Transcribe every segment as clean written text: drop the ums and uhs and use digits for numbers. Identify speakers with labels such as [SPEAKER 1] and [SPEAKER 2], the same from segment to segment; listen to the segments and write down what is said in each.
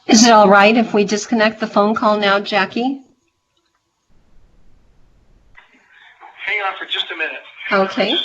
[SPEAKER 1] Is it all right if we disconnect the phone call now, Jackie?
[SPEAKER 2] Hang on for just a minute.
[SPEAKER 1] Okay.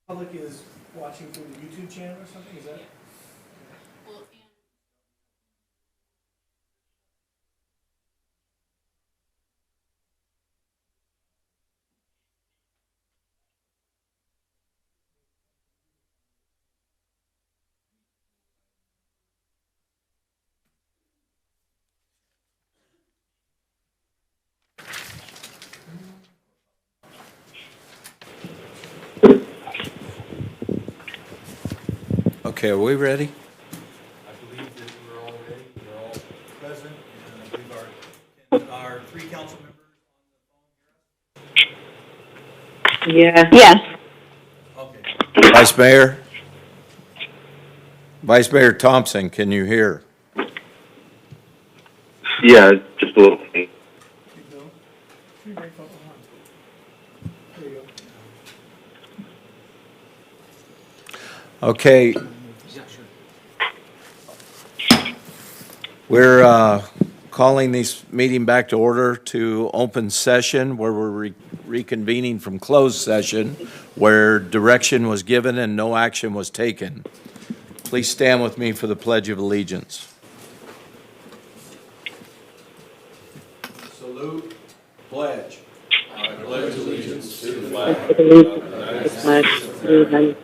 [SPEAKER 3] Public is watching through the YouTube channel or something, is that?
[SPEAKER 4] Okay, are we ready?
[SPEAKER 5] I believe that we're all ready, we're all present, and I believe our three council members on the phone hear us?
[SPEAKER 6] Yeah. Yes.
[SPEAKER 5] Okay.
[SPEAKER 4] Vice Mayor Thompson, can you hear?
[SPEAKER 7] Yeah, just a little faint.
[SPEAKER 3] There you go.
[SPEAKER 4] Okay. We're calling this meeting back to order to open session where we're reconvening from closed session where direction was given and no action was taken. Please stand with me for the Pledge of Allegiance. Salute, pledge. I pledge allegiance to the flag
[SPEAKER 6] of the United States of America,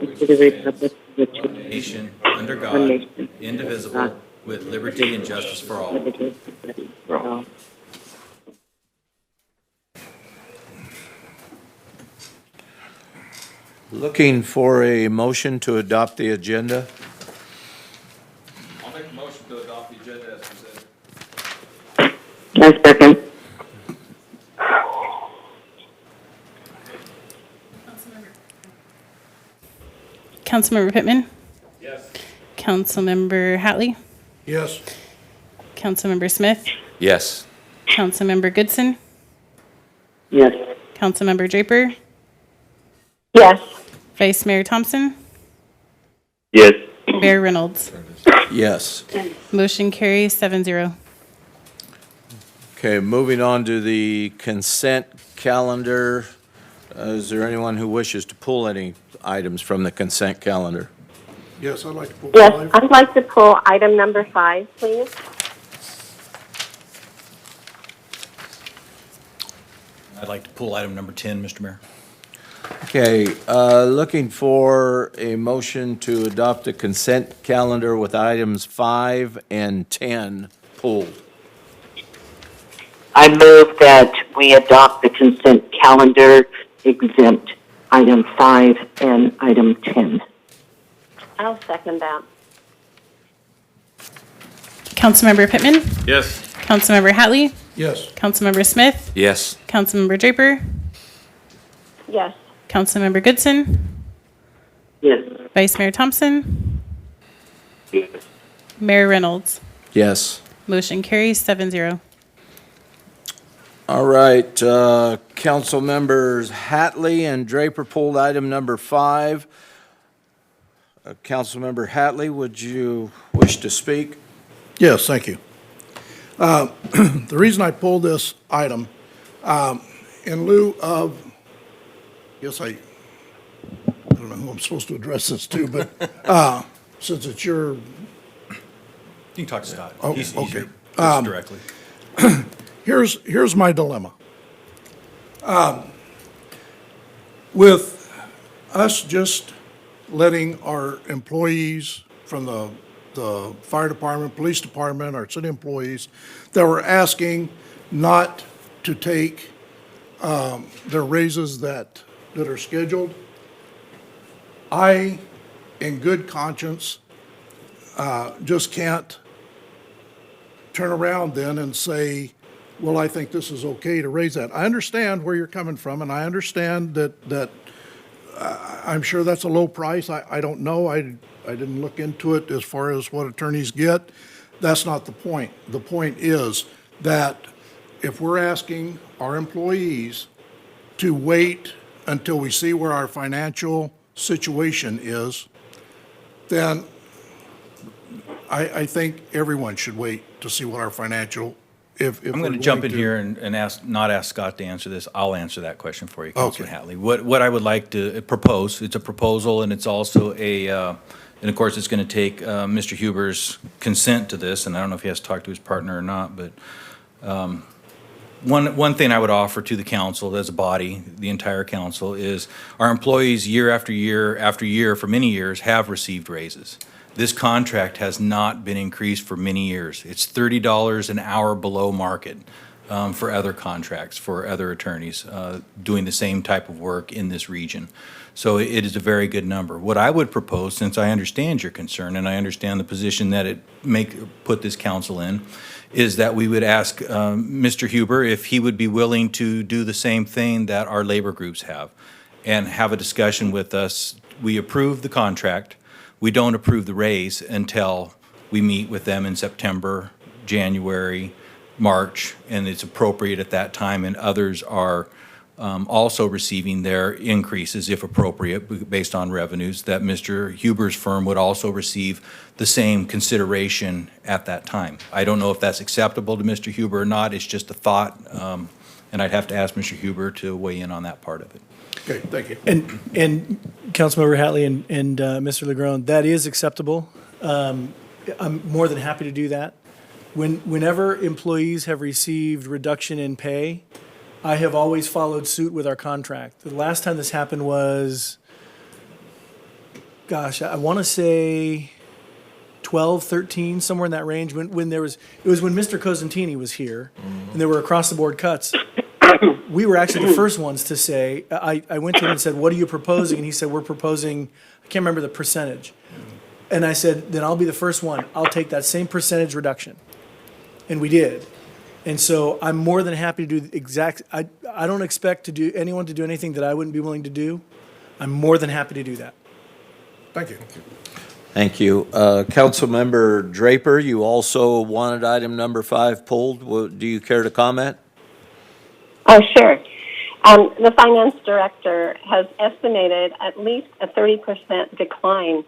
[SPEAKER 6] and to the republic for which it
[SPEAKER 5] Nation, under God, indivisible, with liberty and justice for all.
[SPEAKER 6] stands, one nation, for all.
[SPEAKER 4] Looking for a motion to adopt the agenda.
[SPEAKER 5] I'll make a motion to adopt the agenda as presented.
[SPEAKER 6] I second.
[SPEAKER 8] Councilmember Pittman?
[SPEAKER 5] Yes.
[SPEAKER 8] Councilmember Hatley?
[SPEAKER 3] Yes.
[SPEAKER 8] Councilmember Smith?
[SPEAKER 4] Yes.
[SPEAKER 8] Councilmember Goodson?
[SPEAKER 6] Yes.
[SPEAKER 8] Councilmember Draper?
[SPEAKER 6] Yes.
[SPEAKER 8] Vice Mayor Thompson?
[SPEAKER 7] Yes.
[SPEAKER 8] Mayor Reynolds?
[SPEAKER 4] Yes.
[SPEAKER 8] Motion carries 7-0.
[SPEAKER 4] Okay, moving on to the consent calendar. Is there anyone who wishes to pull any items from the consent calendar?
[SPEAKER 3] Yes, I'd like to pull
[SPEAKER 6] Yes,
[SPEAKER 3] 5.
[SPEAKER 6] I'd like to pull item number 5, please.
[SPEAKER 5] I'd like to pull item number 10, Mr. Mayor.
[SPEAKER 4] Okay, looking for a motion to adopt the consent calendar with items 5 and 10 pulled.
[SPEAKER 6] I move that we adopt the consent calendar exempt item 5 and item 10. I'll second that.
[SPEAKER 8] Councilmember Pittman?
[SPEAKER 5] Yes.
[SPEAKER 8] Councilmember Hatley?
[SPEAKER 3] Yes.
[SPEAKER 8] Councilmember Smith?
[SPEAKER 4] Yes.
[SPEAKER 8] Councilmember Draper?
[SPEAKER 6] Yes.
[SPEAKER 8] Councilmember Goodson?
[SPEAKER 6] Yes.
[SPEAKER 8] Vice Mayor Thompson?
[SPEAKER 7] Yes.
[SPEAKER 8] Mayor Reynolds?
[SPEAKER 4] Yes.
[SPEAKER 8] Motion carries 7-0.
[SPEAKER 4] All right, council members Hatley and Draper pulled item number 5. Councilmember Hatley, would you wish to speak?
[SPEAKER 3] Yes, thank you. The reason I pulled this item
[SPEAKER 9] in lieu of, I don't know who I'm supposed to address this to, but since it's your,
[SPEAKER 5] You can talk to Scott.
[SPEAKER 9] Oh,
[SPEAKER 5] He's
[SPEAKER 9] okay.
[SPEAKER 5] easier, just directly.
[SPEAKER 9] here's my dilemma. With us just letting our employees from the fire department, police department, our city employees, that were asking not to take their raises that are scheduled, I, in good conscience, just can't turn around then and say, well, I think this is okay to raise that. I understand where you're coming from, and I understand that I'm sure that's a low price. I don't know. I didn't look into it as far as what attorneys get. That's not the point. The point is that if we're asking our employees to wait until we see where our financial situation is, then I think everyone should wait to see what our financial, if
[SPEAKER 5] I'm going to jump in here and not ask Scott to answer this. I'll answer that question for you, Councilman
[SPEAKER 9] Okay.
[SPEAKER 5] Hatley. What I would like to propose, it's a proposal, and it's also and of course, it's going to take Mr. Huber's consent to this, and I don't know if he has to talk to his partner or not, but one thing I would offer to the council as a body, the entire council, is our employees year after year after year for many years have received raises. This contract has not been increased for many years. It's $30 an hour below market for other contracts, for other attorneys doing the same type of work in this region. So it is a very good number. What I would propose, since I understand your concern and I understand the position that it put this council in, is that we would ask Mr. Huber if he would be willing to do the same thing that our labor groups have and have a discussion with us. We approve the contract. We don't approve the raise until we meet with them in September, January, March, and it's appropriate at that time, and others are also receiving their increases, if appropriate, based on revenues, that Mr. Huber's firm would also receive the same consideration at that time. I don't know if that's acceptable to Mr. Huber or not. It's just a thought, and I'd have to ask Mr. Huber to weigh in on that part of it.
[SPEAKER 9] Okay, thank you.
[SPEAKER 3] And Councilmember Hatley and Mr. Legrone, that is acceptable. I'm more than happy to do that. Whenever employees have received reduction in pay, I have always followed suit with our contract. The last time this happened was, I want to say 12, 13, somewhere in that range. When there was, it was when Mr. Cosentini was here, and there were across the board cuts. We were actually the first ones to say, I went to him and said, what are you proposing? And he said, we're proposing, I can't remember the percentage. And I said, then I'll be the first one. I'll take that same percentage reduction. And we did. And so I'm more than happy to do the exact, I don't expect anyone to do anything that I wouldn't be willing to do. I'm more than happy to do that.
[SPEAKER 9] Thank you.
[SPEAKER 4] Thank you. Councilmember Draper, you also wanted item number 5 pulled. Do you care to comment?
[SPEAKER 10] Oh, sure. The finance director has estimated at least a 30% decline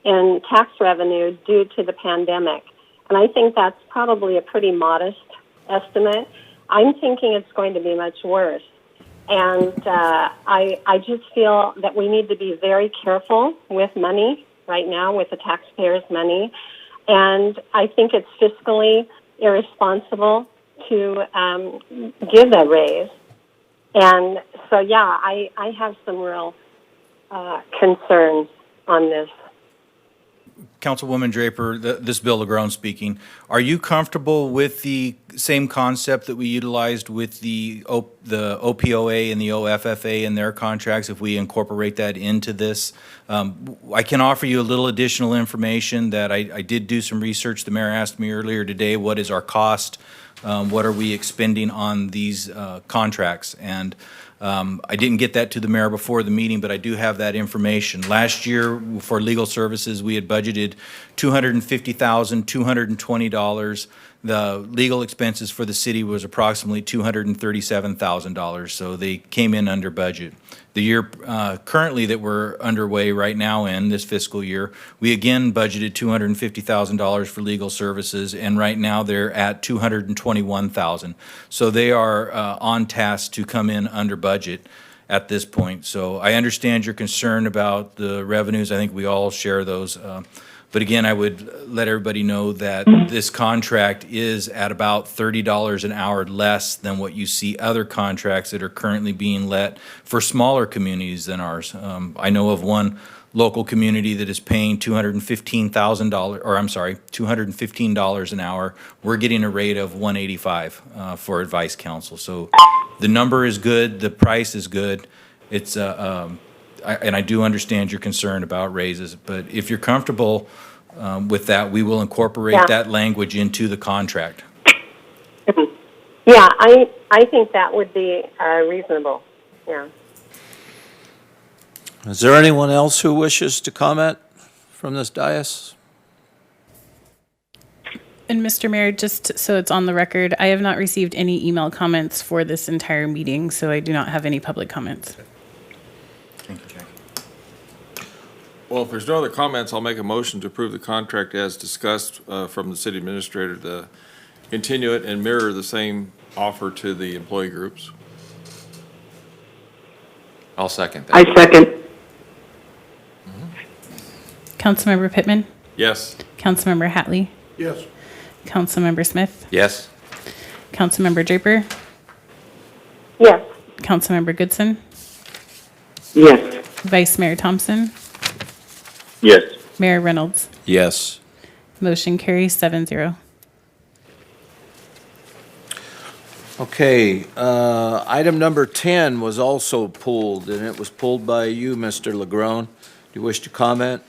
[SPEAKER 10] in tax revenue due to the pandemic. And I think that's probably a pretty modest estimate. I'm thinking it's going to be much worse. And I just feel that we need to be very careful with money right now, with the taxpayers' money. And I think it's fiscally irresponsible to give a raise. And so, yeah, I have some real concerns on this.
[SPEAKER 5] Councilwoman Draper, this Bill Legrone speaking. Are you comfortable with the same concept that we utilized with the OPOA and the OFFA in their contracts, if we incorporate that into this? I can offer you a little additional information that I did do some research. The mayor asked me earlier today, what is our cost? What are we expending on these contracts? And I didn't get that to the mayor before the meeting, but I do have that information. Last year, for legal services, we had budgeted $250,220. The legal expenses for the city was approximately $237,000, so they came in under budget. The year currently that we're underway right now in this fiscal year, we again budgeted $250,000 for legal services, and right now they're at $221,000. So they are on task to come in under budget at this point. So I understand your concern about the revenues. I think we all share those. But again, I would let everybody know that this contract is at about $30 an hour less than what you see other contracts that are currently being let for smaller communities than ours. I know of one local community that is paying $215 an hour. We're getting a rate of $185 for advice counsel. So the number is good, the price is good. It's and I do understand your concern about raises, but if you're comfortable with that, we will incorporate that language into the contract.
[SPEAKER 10] Yeah, I think that would be reasonable. Yeah.
[SPEAKER 4] Is there anyone else who wishes to comment from this dais?
[SPEAKER 8] And Mr. Mayor, just so it's on the record, I have not received any email comments for this entire meeting, so I do not have any public comments.
[SPEAKER 5] Thank you, Jackie.
[SPEAKER 11] Well, if there's no other comments, I'll make a motion to approve the contract as discussed from the city administrator to continue it and mirror the same offer to the employee groups.
[SPEAKER 7] I'll second that.
[SPEAKER 6] I second.
[SPEAKER 8] Councilmember Pittman,
[SPEAKER 11] Yes.
[SPEAKER 8] Councilmember Hatley,
[SPEAKER 9] Yes.
[SPEAKER 8] Councilmember Smith,
[SPEAKER 7] Yes.
[SPEAKER 8] Councilmember Draper,
[SPEAKER 10] Yes.
[SPEAKER 8] Councilmember Goodson,
[SPEAKER 6] Yes.
[SPEAKER 8] Vice Mayor Thompson,
[SPEAKER 7] Yes.
[SPEAKER 8] Mayor Reynolds.
[SPEAKER 4] Yes.
[SPEAKER 8] Motion carries 7-0.
[SPEAKER 4] Okay, item number 10 was also pulled, and it was pulled by you, Mr. Legrone. Do you wish to comment?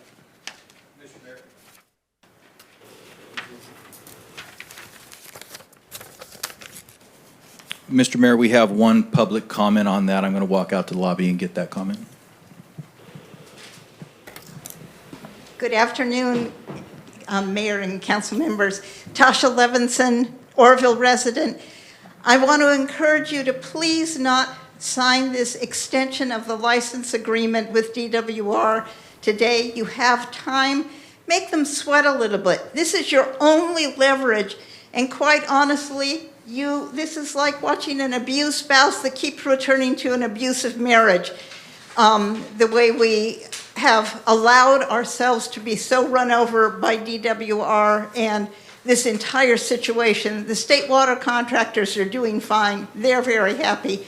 [SPEAKER 5] Mr. Mayor, we have one public comment on that. I'm going to walk out to the lobby and get that comment.
[SPEAKER 12] Good afternoon, Mayor and council members. Tasha Levinson, Orville resident. I want to encourage you to please not sign this extension of the license agreement with DWR today. You have time. Make them sweat a little bit. This is your only leverage, and quite honestly, this is like watching an abused spouse that keeps returning to an abusive marriage. The way we have allowed ourselves to be so run over by DWR and this entire situation. The state water contractors are doing fine. They're very happy.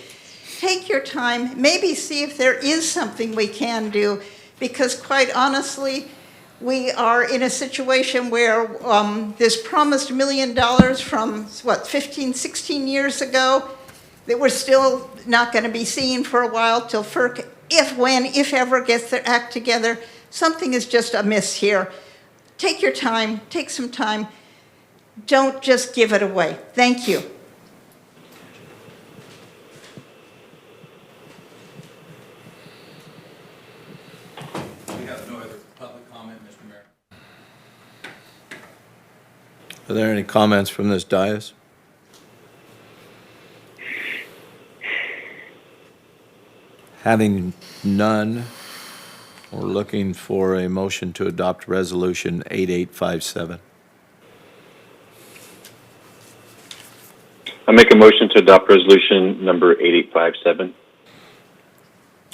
[SPEAKER 12] Take your time, maybe see if there is something we can do, because quite honestly, we are in a situation where this promised $1 million from, 15, 16 years ago, that we're still not going to be seeing for a while till FERC, if ever, gets their act together. Something is just amiss here. Take your time, take some time. Don't just give it away. Thank you.
[SPEAKER 5] We have no other public comment, Mr. Mayor.
[SPEAKER 4] Are there any comments from this dais? Having none, we're looking for a motion to adopt Resolution 8857.
[SPEAKER 7] I make a motion to adopt resolution number 8857.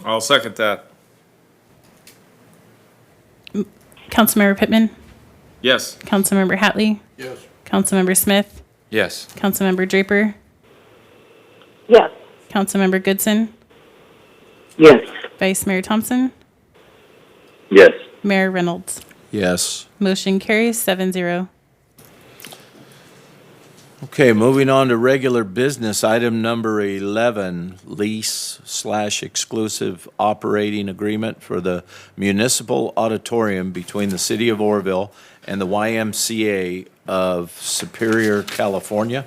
[SPEAKER 11] I'll second that.
[SPEAKER 8] Councilmember Pittman,
[SPEAKER 11] Yes.
[SPEAKER 8] Councilmember Hatley,
[SPEAKER 9] Yes.
[SPEAKER 8] Councilmember Smith,
[SPEAKER 7] Yes.
[SPEAKER 8] Councilmember Draper,
[SPEAKER 10] Yes.
[SPEAKER 8] Councilmember Goodson,
[SPEAKER 6] Yes.
[SPEAKER 8] Vice Mayor Thompson,
[SPEAKER 7] Yes.
[SPEAKER 8] Mayor Reynolds.
[SPEAKER 4] Yes.
[SPEAKER 8] Motion carries 7-0.
[SPEAKER 4] Okay, moving on to regular business, item number 11, lease/exclusive operating agreement for the Municipal Auditorium between the City of Orville and the YMCA of Superior, California.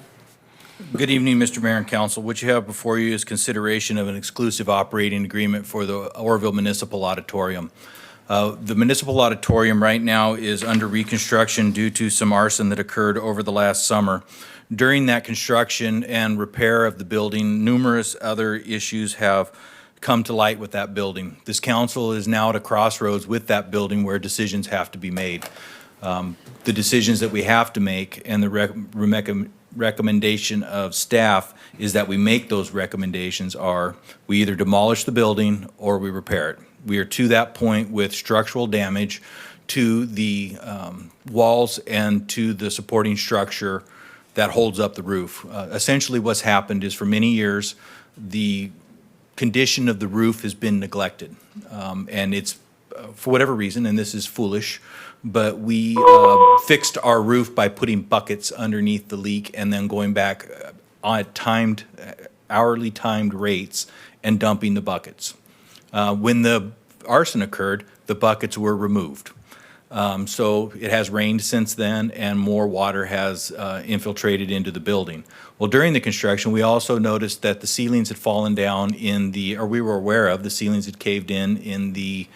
[SPEAKER 5] Good evening, Mr. Mayor and Council. What you have before you is consideration of an exclusive operating agreement for the Orville Municipal Auditorium. The Municipal Auditorium right now is under reconstruction due to some arson that occurred over the last summer. During that construction and repair of the building, numerous other issues have come to light with that building. This council is now at a crossroads with that building where decisions have to be made. The decisions that we have to make and the recommendation of staff is that we make those recommendations are we either demolish the building or we repair it. We are to that point with structural damage to the walls and to the supporting structure that holds up the roof. Essentially what's happened is for many years, the condition of the roof has been neglected. And it's, for whatever reason, and this is foolish, but we fixed our roof by putting buckets underneath the leak and then going back on hourly timed rates and dumping the buckets. When the arson occurred, the buckets were removed. So it has rained since then and more water has infiltrated into the building. Well, during the construction, we also noticed that the ceilings had fallen down we were aware of, the ceilings had caved in the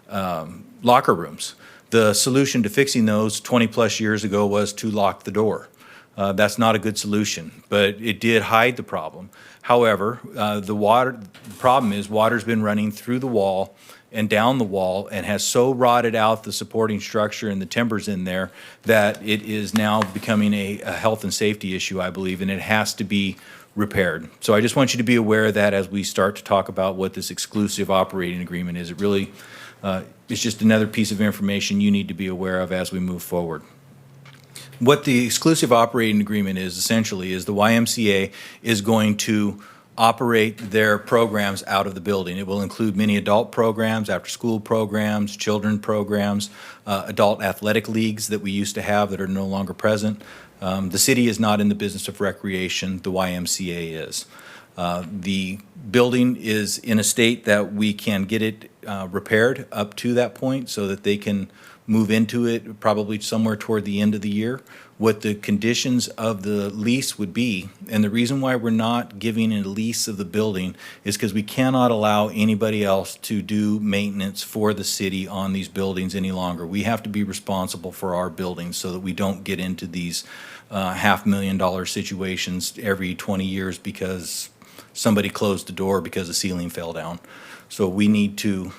[SPEAKER 5] locker rooms. The solution to fixing those 20-plus years ago was to lock the door. That's not a good solution, but it did hide the problem. However, the problem is water's been running through the wall and down the wall and has so rotted out the supporting structure and the timbers in there that it is now becoming a health and safety issue, I believe, and it has to be repaired. So I just want you to be aware of that as we start to talk about what this exclusive operating agreement is. It really it's just another piece of information you need to be aware of as we move forward. What the exclusive operating agreement is essentially is the YMCA is going to operate their programs out of the building. It will include many adult programs, after-school programs, children programs, adult athletic leagues that we used to have that are no longer present. The city is not in the business of recreation, the YMCA is. The building is in a state that we can get it repaired up to that point so that they can move into it probably somewhere toward the end of the year. What the conditions of the lease would be, and the reason why we're not giving a lease of the building is because we cannot allow anybody else to do maintenance for the city on these buildings any longer. We have to be responsible for our buildings so that we don't get into these $500,000 situations every 20 years because somebody closed the door because the ceiling fell down. So we need to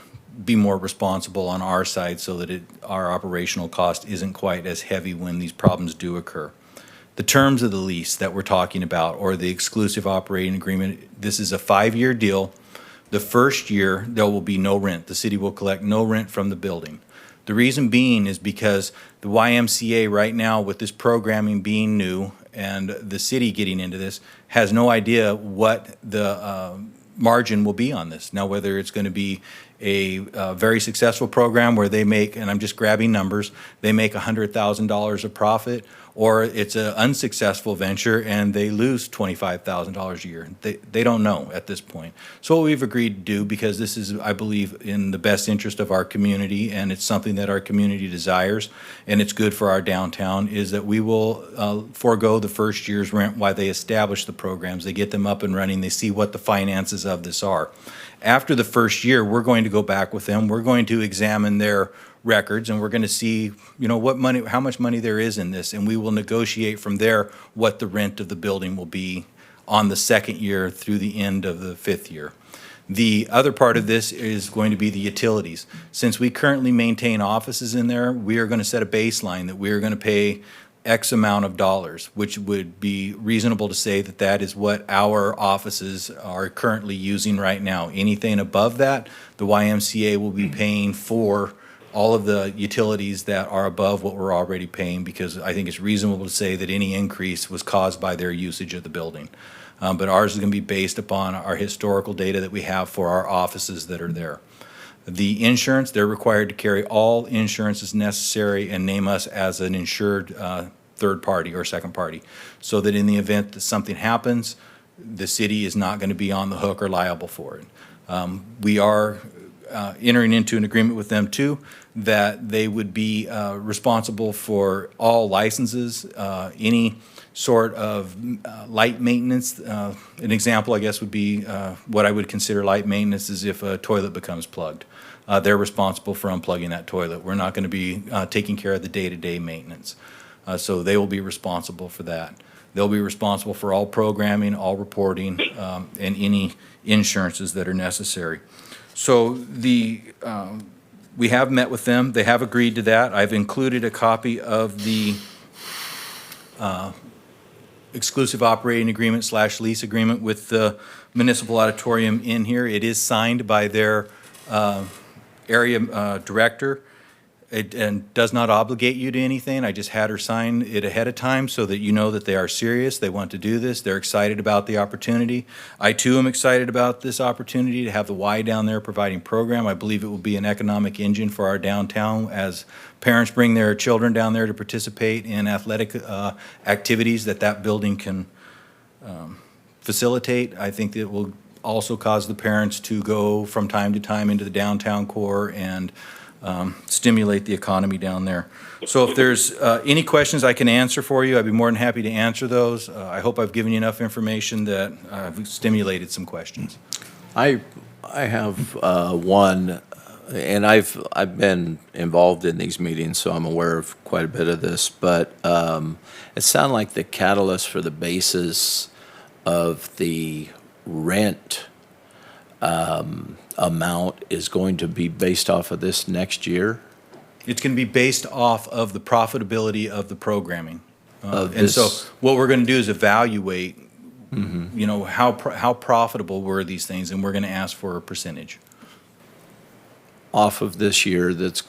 [SPEAKER 5] be more responsible on our side so that our operational cost isn't quite as heavy when these problems do occur. The terms of the lease that we're talking about, or the exclusive operating agreement, this is a 5-year deal. The first year, there will be no rent. The city will collect no rent from the building. The reason being is because the YMCA right now, with this programming being new and the city getting into this, has no idea what the margin will be on this. Now, whether it's going to be a very successful program where they make, and I'm just grabbing numbers, they make $100,000 of profit, or it's an unsuccessful venture and they lose $25,000 a year. They don't know at this point. So what we've agreed to do, because this is, I believe, in the best interest of our community and it's something that our community desires and it's good for our downtown, is that we will forego the first year's rent while they establish the programs. They get them up and running. They see what the finances of this are. After the first year, we're going to go back with them. We're going to examine their records and we're going to see, what money, how much money there is in this, and we will negotiate from there what the rent of the building will be on the second year through the end of the 5th year. The other part of this is going to be the utilities. Since we currently maintain offices in there, we are going to set a baseline that we are going to pay X amount of dollars, which would be reasonable to say that that is what our offices are currently using right now. Anything above that, the YMCA will be paying for all of the utilities that are above what we're already paying, because I think it's reasonable to say that any increase was caused by their usage of the building. But ours is going to be based upon our historical data that we have for our offices that are there. The insurance, they're required to carry all insurances necessary and name us as an insured third party or second party, so that in the event that something happens, the city is not going to be on the hook or liable for it. We are entering into an agreement with them too, that they would be responsible for all licenses, any sort of light maintenance. An example, I guess, would be what I would consider light maintenance is if a toilet becomes plugged. they're responsible for unplugging that toilet. We're not going to be taking care of the day-to-day maintenance. So they will be responsible for that. They'll be responsible for all programming, all reporting, and any insurances that are necessary. So we have met with them. They have agreed to that. I've included a copy of the exclusive operating agreement / lease agreement with the Municipal Auditorium in here. It is signed by their area director. And does not obligate you to anything. I just had her sign it ahead of time so that you know that they are serious. They want to do this. They're excited about the opportunity. I too am excited about this opportunity to have the Y down there providing program. I believe it will be an economic engine for our downtown as parents bring their children down there to participate in athletic activities that building can facilitate. I think it will also cause the parents to go from time to time into the downtown core and stimulate the economy down there. So if there's any questions I can answer for you, I'd be more than happy to answer those. I hope I've given you enough information that I've stimulated some questions.
[SPEAKER 4] I have one, and I've been involved in these meetings, so I'm aware of quite a bit of this, but it sounded like the catalyst for the basis of the rent amount is going to be based off of this next year?
[SPEAKER 5] It's going to be based off of the profitability of the programming.
[SPEAKER 4] Of
[SPEAKER 5] and so
[SPEAKER 4] this-
[SPEAKER 5] what we're going to do is evaluate, you know, how profitable were these things, and we're going to ask for a percentage.
[SPEAKER 4] Off of this year that's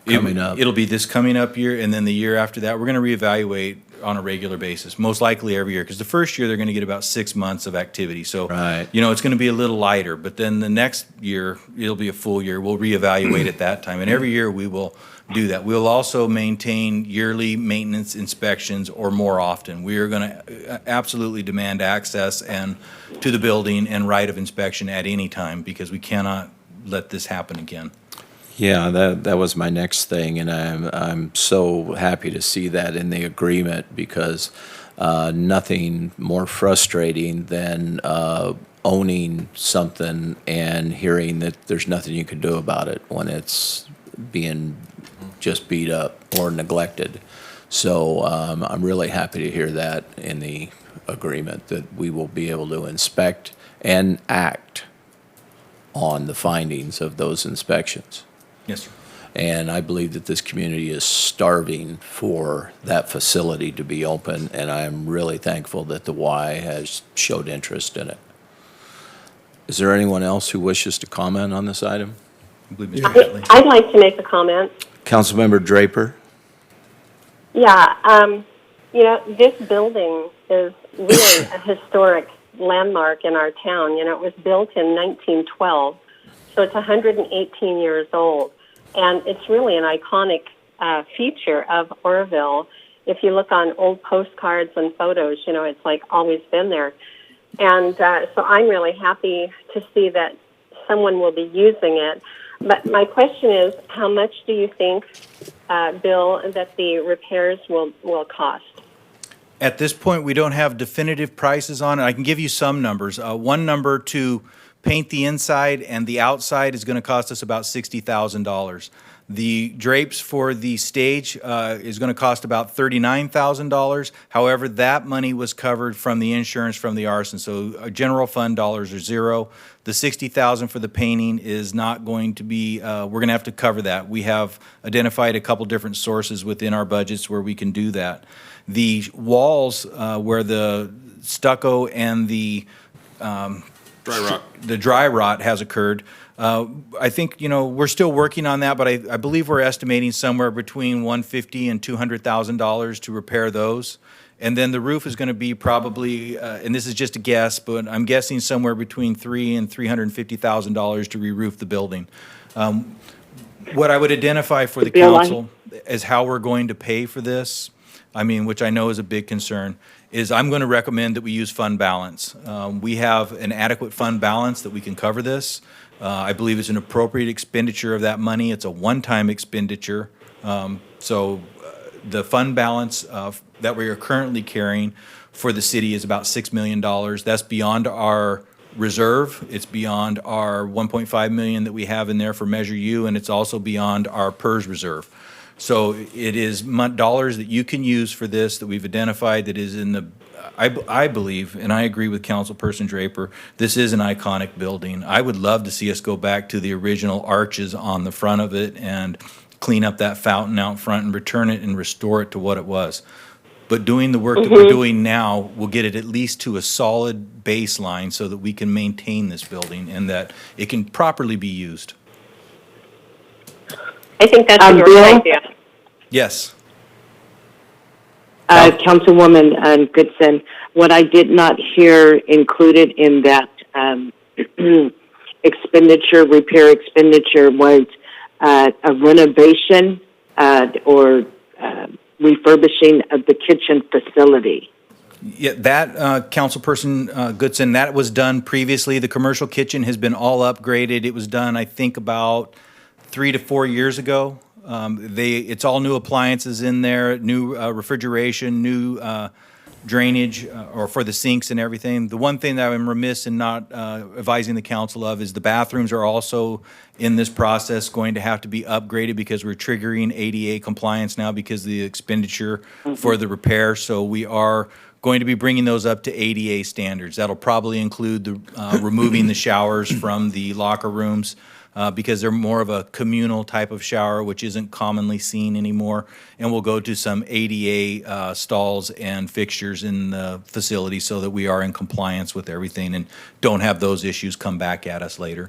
[SPEAKER 4] coming up?
[SPEAKER 5] It'll be this coming up year, and then the year after that, we're going to reevaluate on a regular basis, most likely every year, because the first year they're going to get about 6 months of activity. So,
[SPEAKER 4] Right.
[SPEAKER 5] you know, it's going to be a little lighter, but then the next year, it'll be a full year. We'll reevaluate at that time, and every year we will do that. We'll also maintain yearly maintenance inspections or more often. We are going to absolutely demand access and to the building and right of inspection at any time, because we cannot let this happen again.
[SPEAKER 4] Yeah, that was my next thing, and I'm so happy to see that in the agreement, because nothing more frustrating than owning something and hearing that there's nothing you can do about it when it's being just beat up or neglected. So I'm really happy to hear that in the agreement, that we will be able to inspect and act on the findings of those inspections.
[SPEAKER 5] Yes, sir.
[SPEAKER 4] And I believe that this community is starving for that facility to be open, and I'm really thankful that the Y has showed interest in it. Is there anyone else who wishes to comment on this item?
[SPEAKER 5] I believe Mr. Bentley.
[SPEAKER 10] I'd like to make a comment.
[SPEAKER 4] Councilmember Draper?
[SPEAKER 10] Yeah, you know, this building is really a historic landmark in our town. You know, it was built in 1912, so it's 118 years old. And it's really an iconic feature of Orville. If you look on old postcards and photos, you know, it's like always been there. And so I'm really happy to see that someone will be using it. But my question is, how much do you think, Bill, that the repairs will cost?
[SPEAKER 5] At this point, we don't have definitive prices on it. I can give you some numbers. One number to paint the inside and the outside is going to cost us about $60,000. The drapes for the stage is going to cost about $39,000. However, that money was covered from the insurance from the arson, so general fund dollars are zero. The $60,000 for the painting is not going to be, we're going to have to cover that. We have identified a couple different sources within our budgets where we can do that. The walls where the stucco and the dry rot has occurred. I think, you know, we're still working on that, but I believe we're estimating somewhere between $150,000 and $200,000 to repair those. And then the roof is going to be probably, and this is just a guess, but I'm guessing somewhere between $300,000 and $350,000 to re-roof the building. What I would identify for the council as how we're going to pay for this, I mean, which I know is a big concern, is I'm going to recommend that we use fund balance. We have an adequate fund balance that we can cover this. I believe it's an appropriate expenditure of that money. It's a one-time expenditure. So the fund balance that we are currently carrying for the city is about $6 million. That's beyond our reserve. It's beyond our 1.5 million that we have in there for Measure U, and it's also beyond our PERS reserve. So it is dollars that you can use for this that we've identified that is in the, I believe, and I agree with Councilperson Draper, this is an iconic building. I would love to see us go back to the original arches on the front of it and clean up that fountain out front and return it and restore it to what it was. But doing the work that we're doing now will get it at least to a solid baseline so that we can maintain this building and that it can properly be used.
[SPEAKER 6] I think that's a great idea.
[SPEAKER 5] Yes.
[SPEAKER 6] Councilwoman Goodson, what I did not hear included in that repair expenditure was a renovation or refurbishing of the kitchen facility.
[SPEAKER 5] Yeah, that, Councilperson Goodson, that was done previously. The commercial kitchen has been all upgraded. It was done, I think, about 3 to 4 years ago. It's all new appliances in there, new refrigeration, new drainage, or for the sinks and everything. The one thing that I'm remiss in not advising the council of is the bathrooms are also in this process going to have to be upgraded because we're triggering ADA compliance now because of the expenditure for the repair. So we are going to be bringing those up to ADA standards. That'll probably include the removing the showers from the locker rooms because they're more of a communal type of shower, which isn't commonly seen anymore. And we'll go to some ADA stalls and fixtures in the facility so that we are in compliance with everything and don't have those issues come back at us later.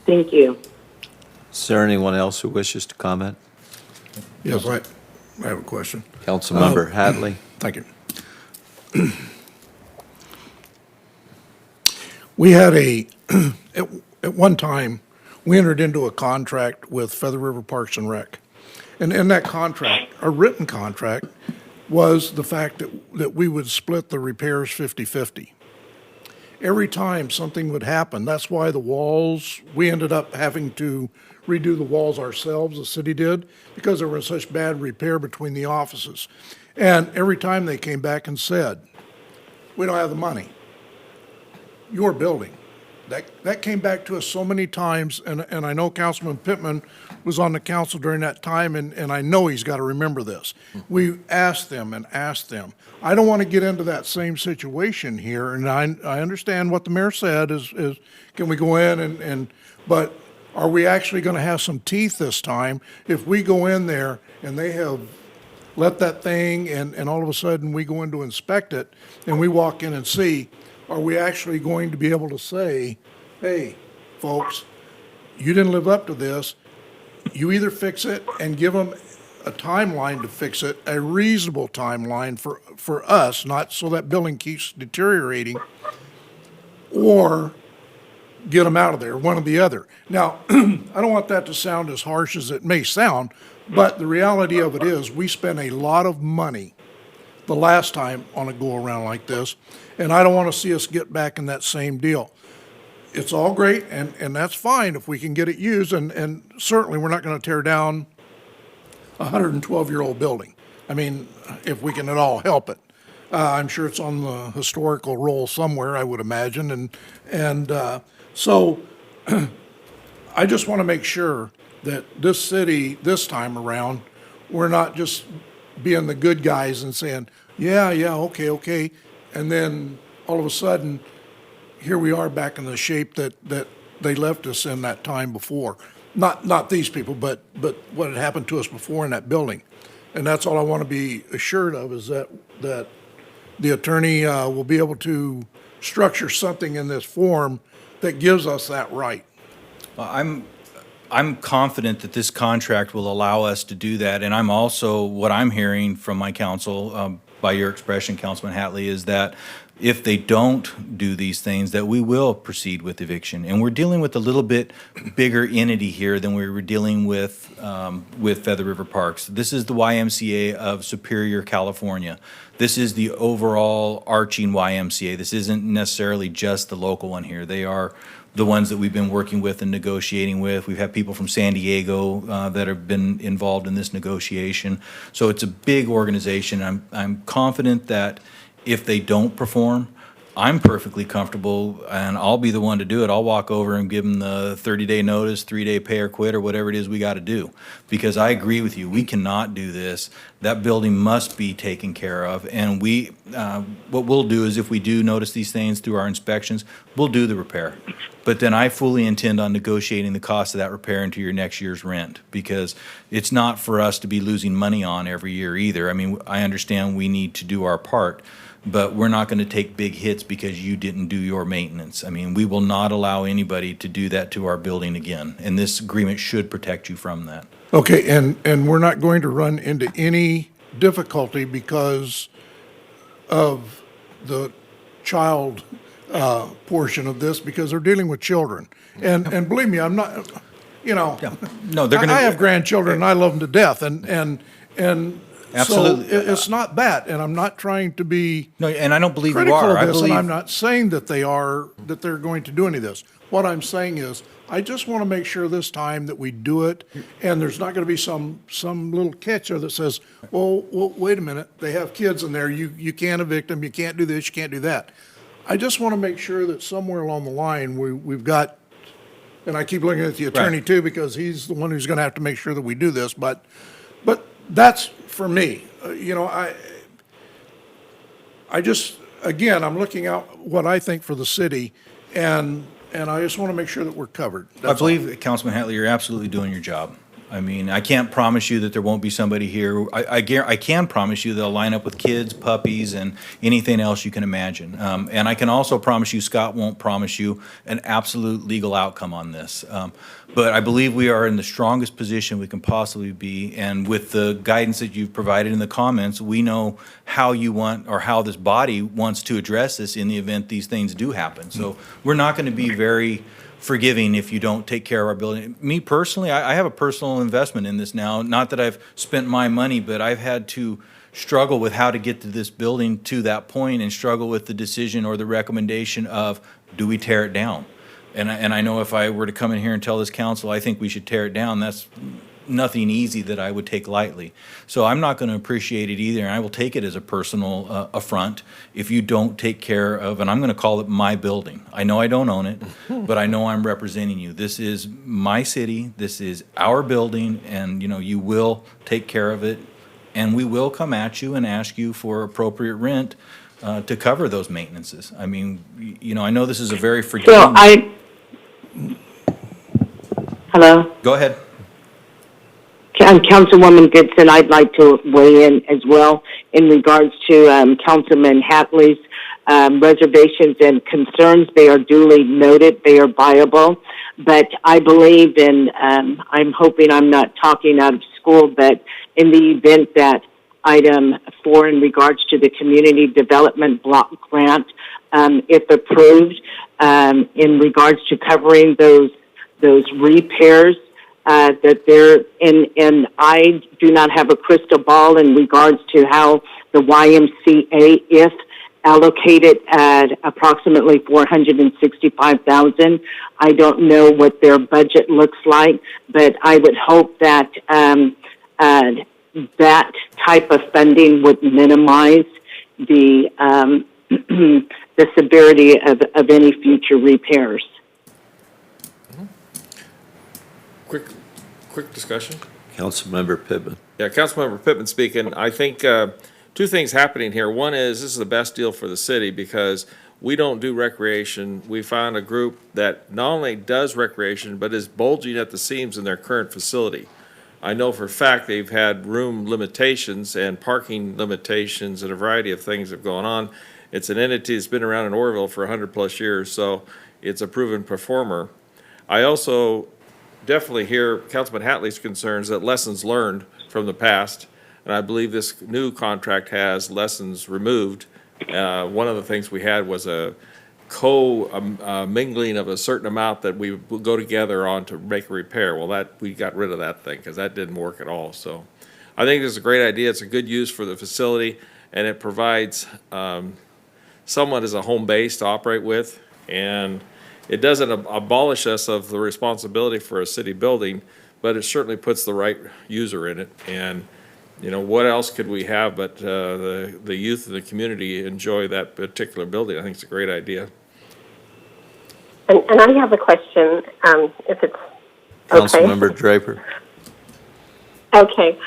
[SPEAKER 6] Thank you.
[SPEAKER 4] Is there anyone else who wishes to comment?
[SPEAKER 9] Yes, I have a question.
[SPEAKER 4] Councilmember Hadley.
[SPEAKER 9] Thank you. We had at one time, we entered into a contract with Feather River Parks and Rec. And in that contract, a written contract, was the fact that we would split the repairs 50-50. Every time something would happen, that's why the walls, we ended up having to redo the walls ourselves, the city did, because there was such bad repair between the offices. And every time they came back and said, we don't have the money. Your building. That came back to us so many times, and I know Councilman Pittman was on the council during that time, and I know he's got to remember this. We asked them and asked them. I don't want to get into that same situation here, and I understand what the mayor said is can we go in but are we actually going to have some teeth this time if we go in there and they have let that thing and all of a sudden we go in to inspect it and we walk in and see, are we actually going to be able to say, hey, folks, you didn't live up to this. You either fix it and give them a timeline to fix it, a reasonable timeline for us, not so that building keeps deteriorating, or get them out of there, one or the other. Now, I don't want that to sound as harsh as it may sound, but the reality of it is we spent a lot of money the last time on a go-around like this, and I don't want to see us get back in that same deal. It's all great, and that's fine if we can get it used, and certainly we're not going to tear down a 112-year-old building. I mean, if we can at all help it. I'm sure it's on the historical roll somewhere, I would imagine, and so I just want to make sure that this city, this time around, we're not just being the good guys and saying, yeah, okay, and then all of a sudden, here we are back in the shape that they left us in that time before. Not these people, but what had happened to us before in that building. And that's all I want to be assured of is that the attorney will be able to structure something in this form that gives us that right.
[SPEAKER 5] I'm confident that this contract will allow us to do that, and I'm also, what I'm hearing from my council, by your expression, Councilman Hatley, is that if they don't do these things, that we will proceed with eviction. And we're dealing with a little bit bigger entity here than we were dealing with Feather River Parks. This is the YMCA of Superior, California. This is the overall arching YMCA. This isn't necessarily just the local one here. They are the ones that we've been working with and negotiating with. We've had people from San Diego that have been involved in this negotiation. So it's a big organization. I'm confident that if they don't perform, I'm perfectly comfortable, and I'll be the one to do it. I'll walk over and give them the 30-day notice, 3-day pay or quit, or whatever it is we got to do. Because I agree with you, we cannot do this. That building must be taken care of. And what we'll do is if we do notice these things through our inspections, we'll do the repair. But then I fully intend on negotiating the cost of that repair into your next year's rent, because it's not for us to be losing money on every year either. I mean, I understand we need to do our part, but we're not going to take big hits because you didn't do your maintenance. I mean, we will not allow anybody to do that to our building again, and this agreement should protect you from that.
[SPEAKER 9] Okay, and we're not going to run into any difficulty because of the child portion of this, because they're dealing with children. And believe me, I'm not,
[SPEAKER 5] No, they're going to.
[SPEAKER 9] I have grandchildren and I love them to death, and
[SPEAKER 5] Absolutely.
[SPEAKER 9] so it's not that, and I'm not trying to be
[SPEAKER 5] No, and I don't believe you
[SPEAKER 9] critical
[SPEAKER 5] are. I
[SPEAKER 9] of this, and
[SPEAKER 5] believe.
[SPEAKER 9] I'm not saying that they're going to do any of this. What I'm saying is, I just want to make sure this time that we do it, and there's not going to be some little catch there that says, well, wait a minute, they have kids in there, you can't evict them, you can't do this, you can't do that. I just want to make sure that somewhere along the line, we've got, and I keep looking at the attorney
[SPEAKER 5] Right.
[SPEAKER 9] too, because he's the one who's going to have to make sure that we do this, but that's for me. I just, again, I'm looking out what I think for the city, and I just want to make sure that we're covered.
[SPEAKER 5] I
[SPEAKER 9] That's all.
[SPEAKER 5] believe, Councilman Hatley, you're absolutely doing your job. I mean, I can't promise you that there won't be somebody here. I can promise you they'll line up with kids, puppies, and anything else you can imagine. And I can also promise you, Scott won't promise you an absolute legal outcome on this. But I believe we are in the strongest position we can possibly be. And with the guidance that you've provided in the comments, we know how you want, or how this body wants to address this in the event these things do happen. So we're not going to be very forgiving if you don't take care of our building. Me personally, I have a personal investment in this now. Not that I've spent my money, but I've had to struggle with how to get to this building to that point, and struggle with the decision or the recommendation of, do we tear it down? And I know if I were to come in here and tell this council, I think we should tear it down, that's nothing easy that I would take lightly. So I'm not going to appreciate it either, and I will take it as a personal affront if you don't take care of, and I'm going to call it my building. I know I don't own it, but I know I'm representing you. This is my city, this is our building, and you will take care of it, and we will come at you and ask you for appropriate rent to cover those maintenances. I mean, I know this is a very forgiving.
[SPEAKER 6] Hello?
[SPEAKER 5] Go ahead.
[SPEAKER 6] Councilwoman Goodson, I'd like to weigh in as well in regards to Councilman Hatley's reservations and concerns. They are duly noted. They are viable. But I believe in, I'm hoping I'm not talking out of school, but in the event that item 4 in regards to the community development block grant, if approved, in regards to covering those repairs, that they're in, and I do not have a crystal ball in regards to how the YMCA, if allocated at approximately $465,000. I don't know what their budget looks like, but I would hope that that type of funding would minimize the the severity of any future repairs.
[SPEAKER 11] Quick discussion.
[SPEAKER 4] Councilmember Pittman.
[SPEAKER 11] Yeah, Councilmember Pittman speaking. I think two things happening here. One is, this is the best deal for the city because we don't do recreation. We found a group that not only does recreation, but is bulging at the seams in their current facility. I know for a fact they've had room limitations and parking limitations and a variety of things have gone on. It's an entity that's been around in Orville for 100+ years, so it's a proven performer. I also definitely hear Councilman Hatley's concerns that lessons learned from the past, and I believe this new contract has lessons removed. One of the things we had was a mingling of a certain amount that we would go together on to make a repair. Well, we got rid of that thing because that didn't work at all. So I think this is a great idea. It's a good use for the facility, and it provides someone as a home base to operate with, and it doesn't abolish us of the responsibility for a city building, but it certainly puts the right user in it. And what else could we have but the youth of the community enjoy that particular building? I think it's a great idea.
[SPEAKER 10] And I have a question, if it's okay.
[SPEAKER 4] Councilmember Draper.
[SPEAKER 10] Okay.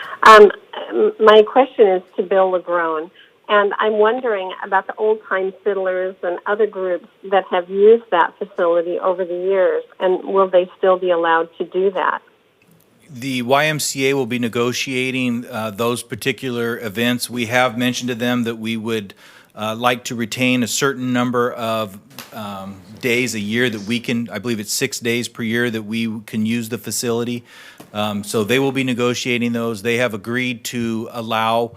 [SPEAKER 10] My question is to Bill Lagrone, and I'm wondering about the old-time fiddlers and other groups that have used that facility over the years, and will they still be allowed to do that?
[SPEAKER 5] The YMCA will be negotiating those particular events. We have mentioned to them that we would like to retain a certain number of days a year that we can, I believe it's 6 days per year that we can use the facility. So they will be negotiating those. They have agreed to allow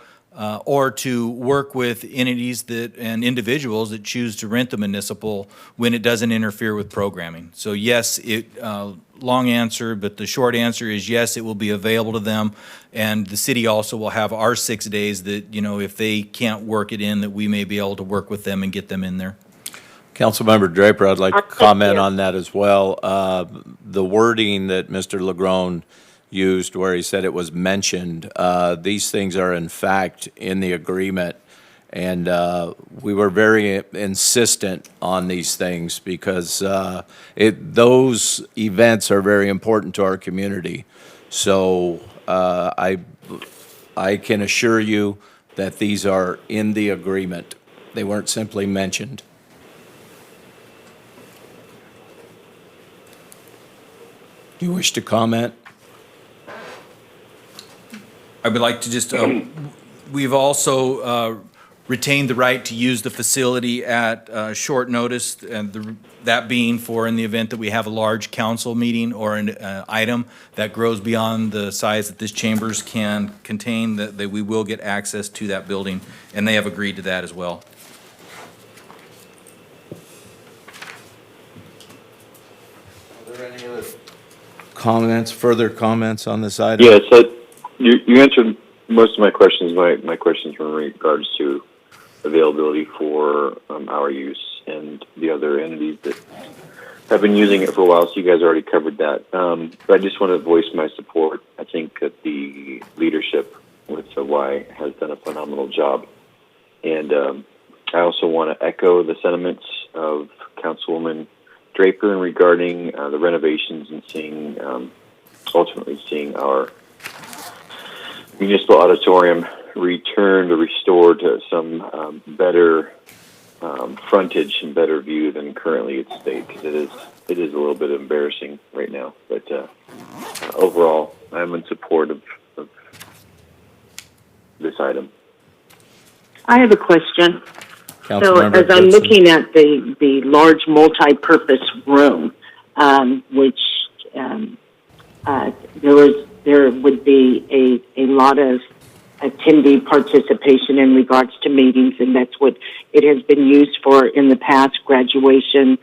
[SPEAKER 5] or to work with entities and individuals that choose to rent the municipal when it doesn't interfere with programming. So yes, long answer, but the short answer is yes, it will be available to them. And the city also will have our 6 days that, if they can't work it in, that we may be able to work with them and get them in there.
[SPEAKER 4] Councilmember Draper, I'd like to comment on that as well. The wording that Mr. Lagrone used where he said it was mentioned, these things are in fact in the agreement. And we were very insistent on these things because those events are very important to our community. So I can assure you that these are in the agreement. They weren't simply mentioned. Do you wish to comment?
[SPEAKER 5] I would like to just, we've also retained the right to use the facility at short notice, and that being for in the event that we have a large council meeting or an item that grows beyond the size that this chambers can contain, that we will get access to that building, and they have agreed to that as well.
[SPEAKER 4] Are there any other further comments on this item?
[SPEAKER 7] Yeah, so you answered most of my questions. My questions were in regards to availability for our use and the other entities that have been using it for a while, so you guys already covered that. But I just want to voice my support. I think that the leadership with the Y has done a phenomenal job. And I also want to echo the sentiments of Councilwoman Draper in regarding the renovations and ultimately seeing our Municipal Auditorium returned or restored to some better frontage and better view than currently it stays, because it is a little bit embarrassing right now. But overall, I'm in support of this item.
[SPEAKER 6] I have a question. So
[SPEAKER 4] Councilmember
[SPEAKER 6] as I'm
[SPEAKER 4] Goodson.
[SPEAKER 6] looking at the large multi-purpose room, which there would be a lot of attendee participation in regards to meetings, and that's what it has been used for in the past, graduation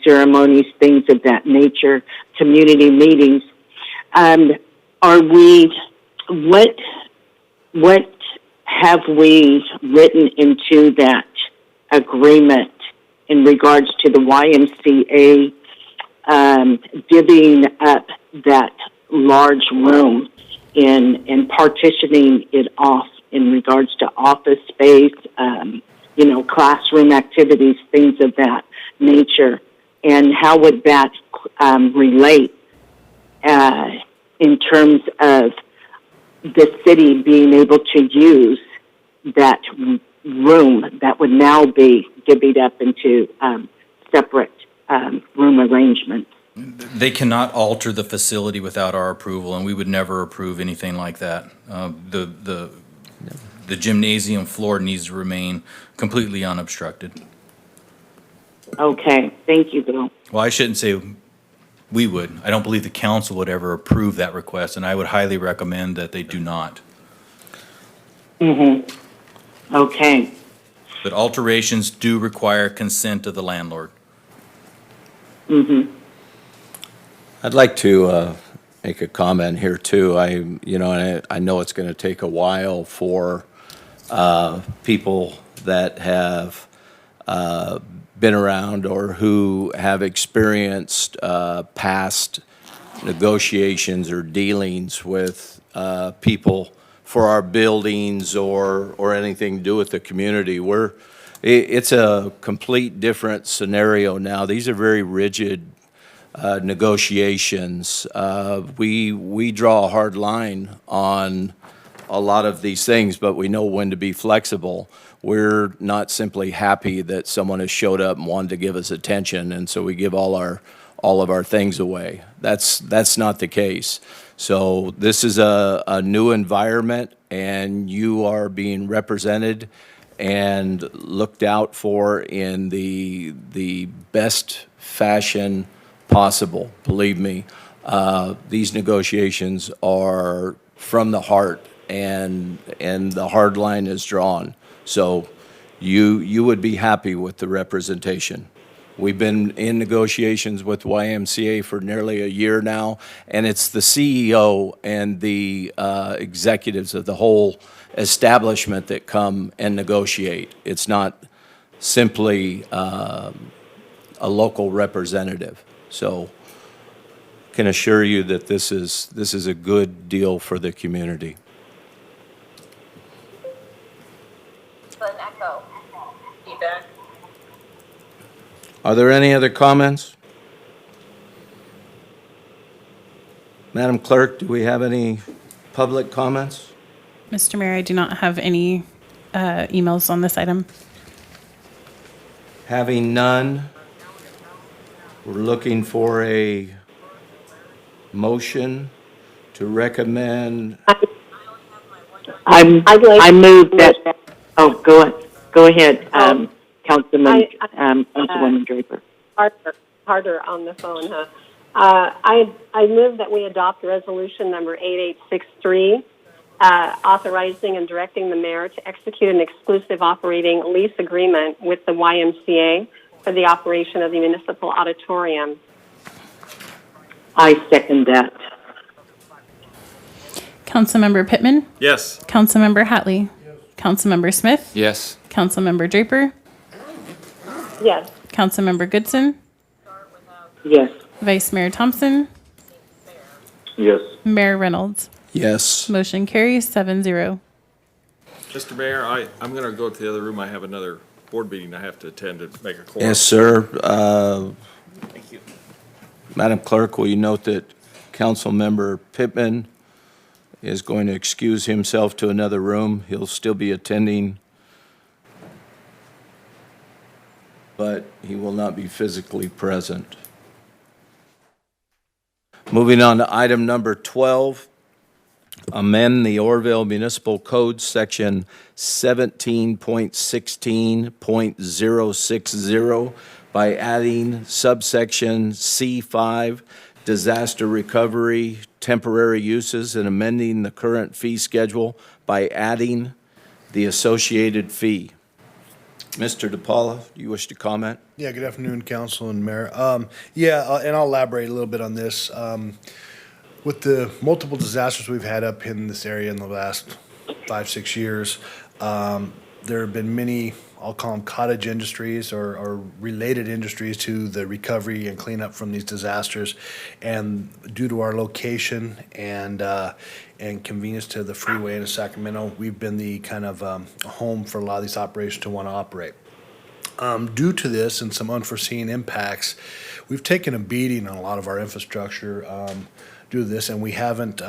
[SPEAKER 6] ceremonies, things of that nature, community meetings. What have we written into that agreement in regards to the YMCA divvying up that large room and partitioning it off in regards to office space, classroom activities, things of that nature? And how would that relate in terms of the city being able to use that room that would now be divvied up into separate room arrangements?
[SPEAKER 5] They cannot alter the facility without our approval, and we would never approve anything like that. The gymnasium floor needs to remain completely unobstructed.
[SPEAKER 6] Okay, thank you, Bill.
[SPEAKER 5] Well, I shouldn't say we would. I don't believe the council would ever approve that request, and I would highly recommend that they do not.
[SPEAKER 6] Mm-hmm. Okay.
[SPEAKER 5] But alterations do require consent of the landlord.
[SPEAKER 6] Mm-hmm.
[SPEAKER 4] I'd like to make a comment here too. I know it's going to take a while for people that have been around or who have experienced past negotiations or dealings with people for our buildings or anything to do with the community. It's a complete different scenario now. These are very rigid negotiations. We draw a hard line on a lot of these things, but we know when to be flexible. We're not simply happy that someone has showed up and wanted to give us attention, and so we give all of our things away. That's not the case. So this is a new environment, and you are being represented and looked out for in the best fashion possible. Believe me, these negotiations are from the heart, and the hard line is drawn. So you would be happy with the representation. We've been in negotiations with YMCA for nearly a year now, and it's the CEO and the executives of the whole establishment that come and negotiate. It's not simply a local representative. So can assure you that this is a good deal for the community.
[SPEAKER 13] An echo. Feedback.
[SPEAKER 4] Are there any other comments? Madam Clerk, do we have any public comments?
[SPEAKER 8] Mr. Mayor, I do not have any emails on this item.
[SPEAKER 4] Having none, we're looking for a motion to recommend.
[SPEAKER 6] I move that, oh, go ahead, Councilwoman Draper.
[SPEAKER 10] Harder on the phone, huh? I move that we adopt resolution number 8863, authorizing and directing the mayor to execute an exclusive operating lease agreement with the YMCA for the operation of the Municipal Auditorium.
[SPEAKER 6] I second that.
[SPEAKER 8] Councilmember Pittman?
[SPEAKER 11] Yes.
[SPEAKER 8] Councilmember Hatley? Councilmember Smith?
[SPEAKER 4] Yes.
[SPEAKER 8] Councilmember Draper?
[SPEAKER 10] Yes.
[SPEAKER 8] Councilmember Goodson?
[SPEAKER 6] Yes.
[SPEAKER 8] Vice Mayor Thompson?
[SPEAKER 7] Yes.
[SPEAKER 8] Mayor Reynolds?
[SPEAKER 4] Yes.
[SPEAKER 8] Motion carries 7-0.
[SPEAKER 11] Mr. Mayor, I'm going to go to the other room. I have another board meeting I have to attend to make a quorum.
[SPEAKER 4] Yes, sir.
[SPEAKER 11] Thank you.
[SPEAKER 4] Madam Clerk, will you note that Councilmember Pittman is going to excuse himself to another room. He'll still be attending, but he will not be physically present. Moving on to item number 12, amend the Orville Municipal Code, section 17.16.060 by adding subsection C5, disaster recovery, temporary uses, and amending the current fee schedule by adding the associated fee. Mr. DePaula, do you wish to comment?
[SPEAKER 14] Yeah, good afternoon, Council and Mayor. And I'll elaborate a little bit on this. With the multiple disasters we've had up in this area in the last 5-6 years, there have been many, I'll call them cottage industries or related industries to the recovery and cleanup from these disasters. And due to our location and convenience to the freeway in Sacramento, we've been the kind of home for a lot of these operations to want to operate. Due to this and some unforeseen impacts, we've taken a beating on a lot of our infrastructure due to this, and we haven't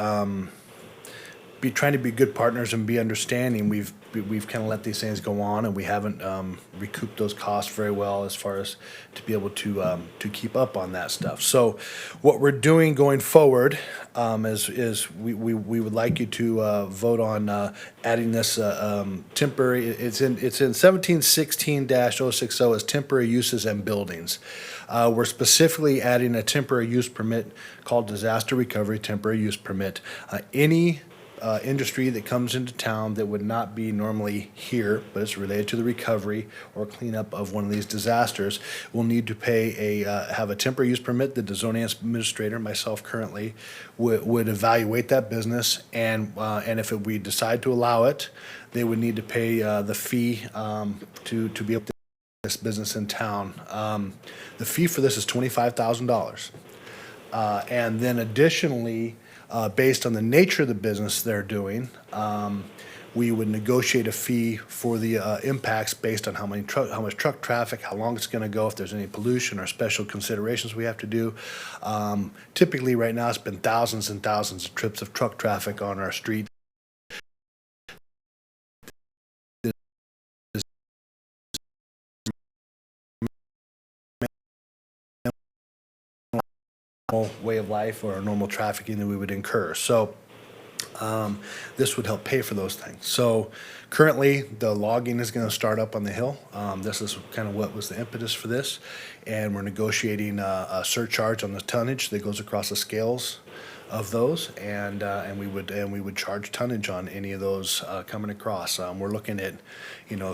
[SPEAKER 14] be trying to be good partners and be understanding. We've kind of let these things go on, and we haven't recouped those costs very well as far as to be able to keep up on that stuff. So what we're doing going forward is we would like you to vote on adding this temporary. It's in 1716-060 as temporary uses and buildings. We're specifically adding a temporary use permit called disaster recovery temporary use permit. Any industry that comes into town that would not be normally here, but it's related to the recovery or cleanup of one of these disasters, will need to pay have a temporary use permit. The zoning administrator, myself currently, would evaluate that business, and if we decide to allow it, they would need to pay the fee to be able to this business in town. The fee for this is $25,000, and then additionally, based on the nature of the business they're doing, we would negotiate a fee for the impacts based on how much truck traffic, how long it's going to go, if there's any pollution or special considerations we have to do. Typically, right now, it's been thousands and thousands of trips of truck traffic on our street. Way of life or normal trafficking that we would incur. So this would help pay for those things. So currently, the logging is going to start up on the hill. This is kind of what was the impetus for this, and we're negotiating a surcharge on the tonnage that goes across the scales of those, and we would charge tonnage on any of those coming across. We're looking at,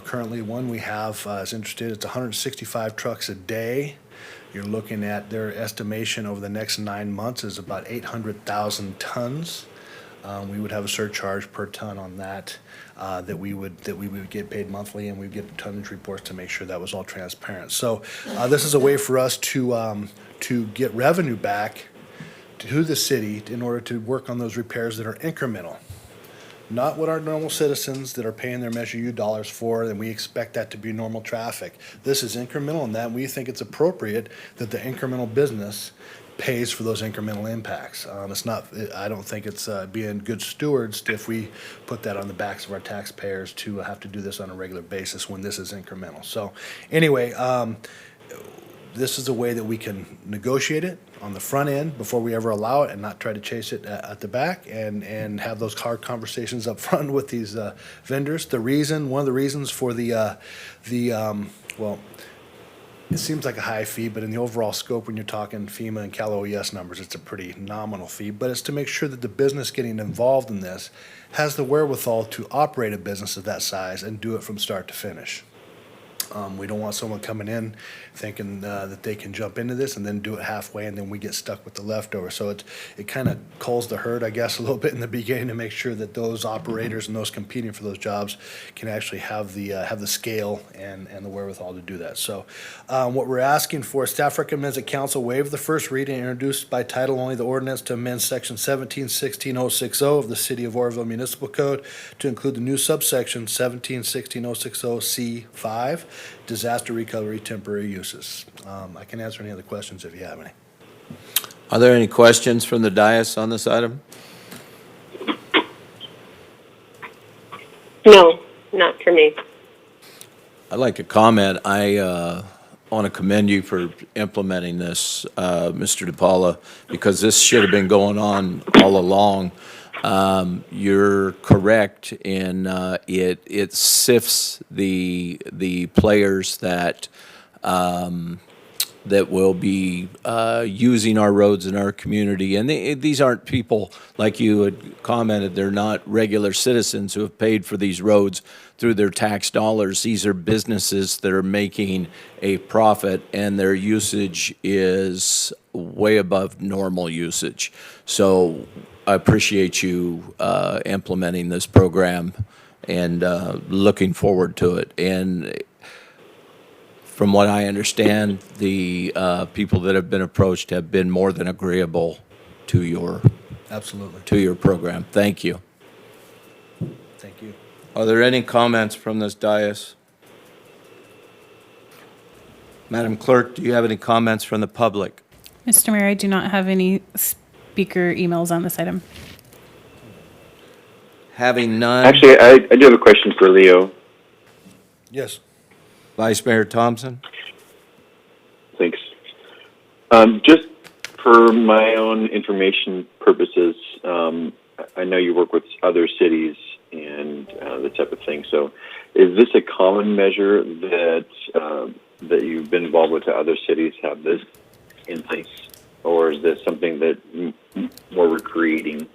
[SPEAKER 14] currently one we have is interested. It's 165 trucks a day. You're looking at their estimation over the next 9 months is about 800,000 tons. We would have a surcharge per ton on that that we would get paid monthly, and we'd get tonnage reports to make sure that was all transparent. So this is a way for us to get revenue back to the city in order to work on those repairs that are incremental. Not what our normal citizens that are paying their Measure U dollars for, and we expect that to be normal traffic. This is incremental in that we think it's appropriate that the incremental business pays for those incremental impacts. It's not. I don't think it's being good stewards if we put that on the backs of our taxpayers to have to do this on a regular basis when this is incremental. So anyway, this is a way that we can negotiate it on the front end before we ever allow it and not try to chase it at the back and have those hard conversations up front with these vendors. One of the reasons for well, it seems like a high fee, but in the overall scope, when you're talking FEMA and Cal OES numbers, it's a pretty nominal fee. But it's to make sure that the business getting involved in this has the wherewithal to operate a business of that size and do it from start to finish. We don't want someone coming in thinking that they can jump into this and then do it halfway, and then we get stuck with the leftover. So it kind of culls the herd, I guess, a little bit in the beginning to make sure that those operators and those competing for those jobs can actually have the scale and the wherewithal to do that. So what we're asking for, staff recommends that council waive the first reading and introduce by title only the ordinance to amend section 1716.060 of the City of Oroville Municipal Code to include the new subsection 1716.060C5, disaster recovery temporary uses. I can answer any other questions if you have any.
[SPEAKER 4] Are there any questions from the dais on this item?
[SPEAKER 10] No, not for me.
[SPEAKER 4] I'd like to comment. I want to commend you for implementing this, Mr. DePaula, because this should have been going on all along. You're correct in it sifts the players that will be using our roads in our community. And these aren't people, like you had commented, they're not regular citizens who have paid for these roads through their tax dollars. These are businesses that are making a profit, and their usage is way above normal usage. So I appreciate you implementing this program and looking forward to it. And from what I understand, the people that have been approached have been more than agreeable to your program. Thank you.
[SPEAKER 14] Thank you.
[SPEAKER 4] Are there any comments from this dais? Madam Clerk, do you have any comments from the public?
[SPEAKER 8] Mr. Mayor, I do not have any speaker emails on this item.
[SPEAKER 4] Having none.
[SPEAKER 7] Actually, I do have a question for Leo.
[SPEAKER 14] Yes.
[SPEAKER 4] Vice Mayor Thompson.
[SPEAKER 7] Thanks. Just for my own information purposes, I know you work with other cities and that type of thing. So, is this a common measure that you've been involved with? Other cities have this in place, or is this something that we're creating?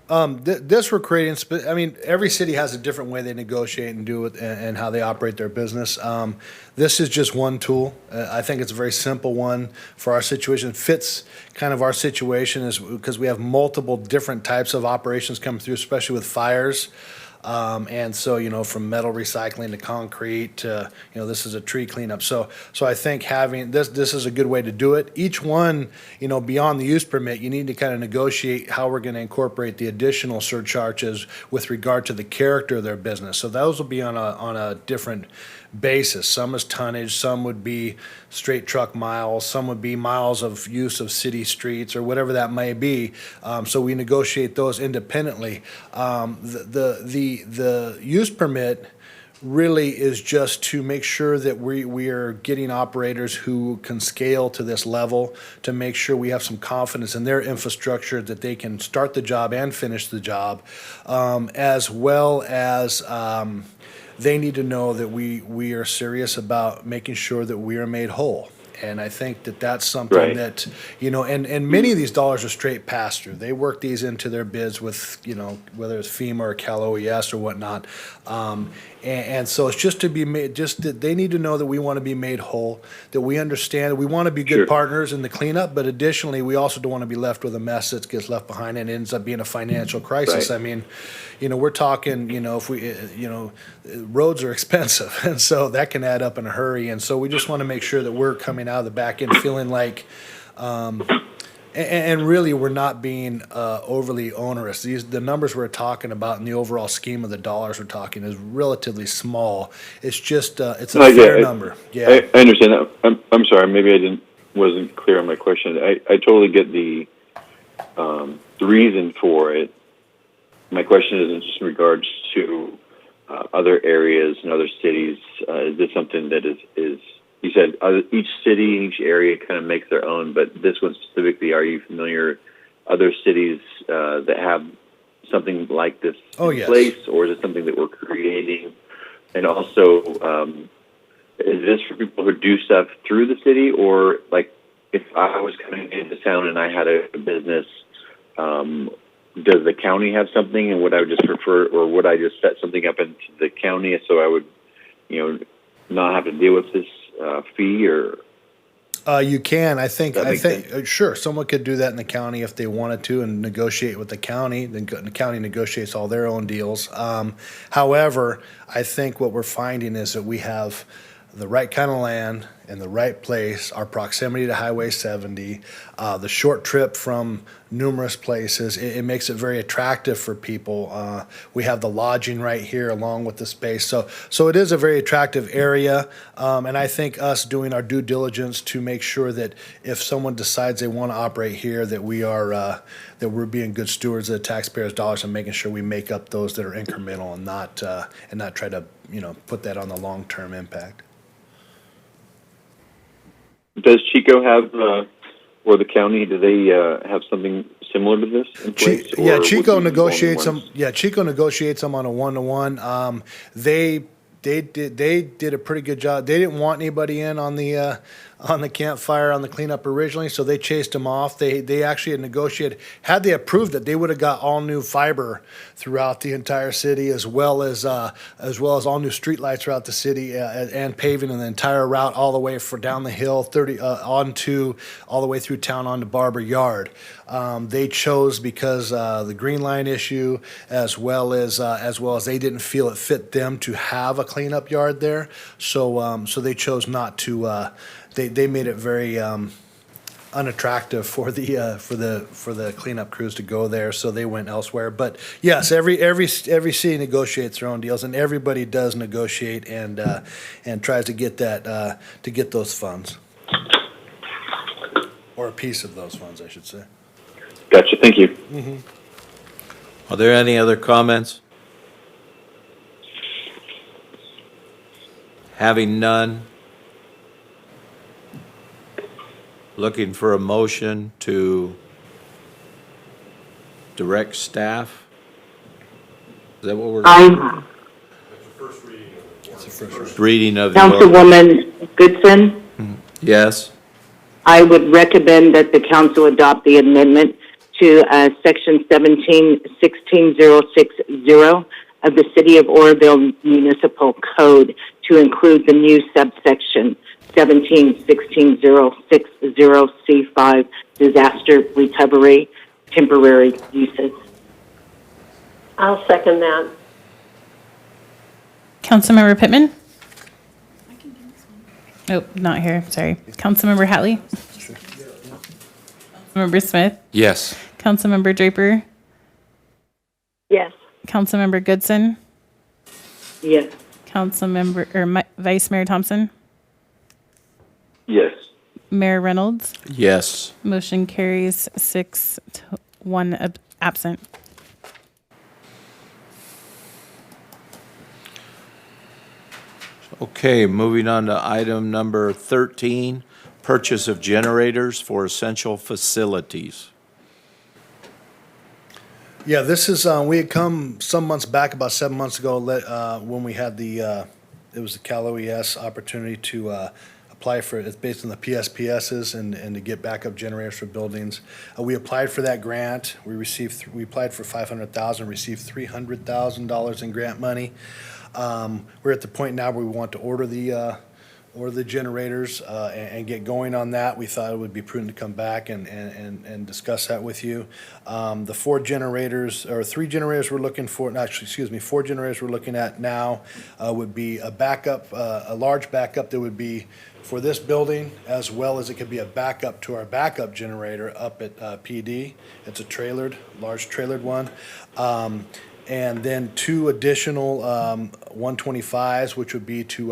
[SPEAKER 14] This we're creating. I mean, every city has a different way they negotiate and do it, and how they operate their business. This is just one tool. I think it's a very simple one for our situation. It fits kind of our situation is because we have multiple different types of operations coming through, especially with fires. And so, from metal recycling to concrete to, this is a tree cleanup. So I think having this is a good way to do it. Each one, beyond the use permit, you need to kind of negotiate how we're going to incorporate the additional surcharges with regard to the character of their business. So those will be on a different basis. Some is tonnage, some would be straight truck miles, some would be miles of use of city streets or whatever that may be. So we negotiate those independently. The use permit really is just to make sure that we are getting operators who can scale to this level, to make sure we have some confidence in their infrastructure that they can start the job and finish the job, as well as they need to know that we are serious about making sure that we are made whole. And I think that that's something
[SPEAKER 7] Right.
[SPEAKER 14] that, and many of these dollars are straight pass-through. They work these into their bids with, whether it's FEMA or Cal OES or whatnot. And so it's just to be made, just that they need to know that we want to be made whole, that we understand, we want to be good
[SPEAKER 7] Sure.
[SPEAKER 14] partners in the cleanup, but additionally, we also don't want to be left with a mess that gets left behind and ends up being a financial crisis.
[SPEAKER 7] Right.
[SPEAKER 14] I mean, we're talking, if we, roads are expensive, and so that can add up in a hurry. And so we just want to make sure that we're coming out of the back end feeling like, and really, we're not being overly onerous. The numbers we're talking about in the overall scheme of the dollars we're talking is relatively small. It's just it's a fair number. Yeah,
[SPEAKER 7] I understand that. I'm sorry. Maybe I wasn't clear on my question. I totally get the reason for it. My question is just in regards to other areas and other cities. Is this something that is you said each city, each area kind of makes their own, but this one specifically, are you familiar other cities that have something like this in place, or is it something that we're creating? And also, is this for people who do stuff through the city, or like if I was coming into town and I had a business, does the county have something, and would I just prefer, or would I just set something up into the county so I would, not have to deal with this fee? Or
[SPEAKER 14] you can. I think sure, someone could do that in the county if they wanted to and negotiate with the county. Then the county negotiates all their own deals. However, I think what we're finding is that we have the right kind of land in the right place, our proximity to Highway 70, the short trip from numerous places. It makes it very attractive for people. We have the lodging right here along with the space. So it is a very attractive area. And I think us doing our due diligence to make sure that if someone decides they want to operate here, that we are, that we're being good stewards of the taxpayers' dollars and making sure we make up those that are incremental and not try to, put that on the long-term impact.
[SPEAKER 7] does Chico have, or the county, do they have something similar to this in place?
[SPEAKER 14] Chico negotiates them. Yeah, Chico negotiates them on a one-to-one. They did a pretty good job. They didn't want anybody in on the campfire on the cleanup originally, so they chased them off. They actually had negotiated. Had they approved it, they would have got all new fiber throughout the entire city, as well as all new streetlights throughout the city, and paving in the entire route all the way down the hill, all the way through town onto Barber Yard. They chose because the Green Line issue, as well as they didn't feel it fit them to have a cleanup yard there. So they chose not to. They made it very unattractive for the cleanup crews to go there, so they went elsewhere. But yes, every city negotiates their own deals, and everybody does negotiate and tries to get those funds, or a piece of those funds, I should say.
[SPEAKER 7] Gotcha. Thank you.
[SPEAKER 14] Mm-hmm.
[SPEAKER 4] Are there any other comments? Having none, looking for a motion to direct staff? Is that what we're? It's the first reading of the ordinance.
[SPEAKER 6] Councilwoman Goodson,
[SPEAKER 4] Yes.
[SPEAKER 6] I would recommend that the council adopt the amendment to Section 17-16060 of the City of Oroville Municipal Code to include the new subsection 17-16060C5 disaster recovery temporary uses.
[SPEAKER 10] I'll second that.
[SPEAKER 8] Councilmember Pittman? Oh, not here, sorry. Councilmember Hatley? Councilmember Smith?
[SPEAKER 11] Yes.
[SPEAKER 8] Councilmember Draper?
[SPEAKER 10] Yes.
[SPEAKER 8] Councilmember Goodson?
[SPEAKER 6] Yes.
[SPEAKER 8] Vice Mayor Thompson?
[SPEAKER 7] Yes.
[SPEAKER 8] Mayor Reynolds?
[SPEAKER 4] Yes.
[SPEAKER 8] Motion carries 6-1 absent.
[SPEAKER 4] Okay, moving on to item number 13, purchase of generators for essential facilities.
[SPEAKER 14] Yeah, this is, we had come some months back, about 7 months ago, when we had it was the Cal OES opportunity to apply for, it's based on the PSPSs and to get backup generators for buildings. We applied for that grant. We applied for $500,000, received $300,000 in grant money. We're at the point now where we want to order the generators and get going on that. We thought it would be prudent to come back and discuss that with you. The 4 generators, or 3 generators we're looking for, actually, excuse me, 4 generators we're looking at now would be a backup, a large backup that would be for this building, as well as it could be a backup to our backup generator up at PD. It's a large trailered one. And then 2 additional 125s, which would be to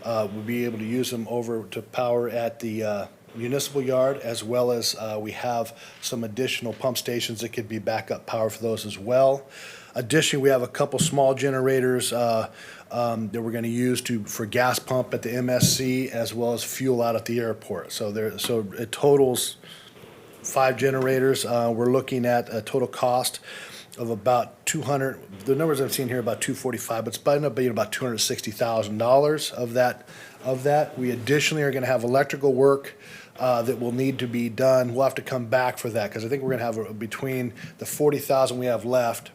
[SPEAKER 14] we'll be able to use them over to power at the municipal yard, as well as we have some additional pump stations that could be backup power for those as well. Additionally, we have a couple small generators that we're going to use for gas pump at the MSC, as well as fuel out at the airport. So it totals 5 generators. We're looking at a total cost of about 200. The numbers I've seen here about 245, but it's about up being about $260,000 of that. We additionally are going to have electrical work that will need to be done. We'll have to come back for that because I think we're going to have between the 40,000 we have left.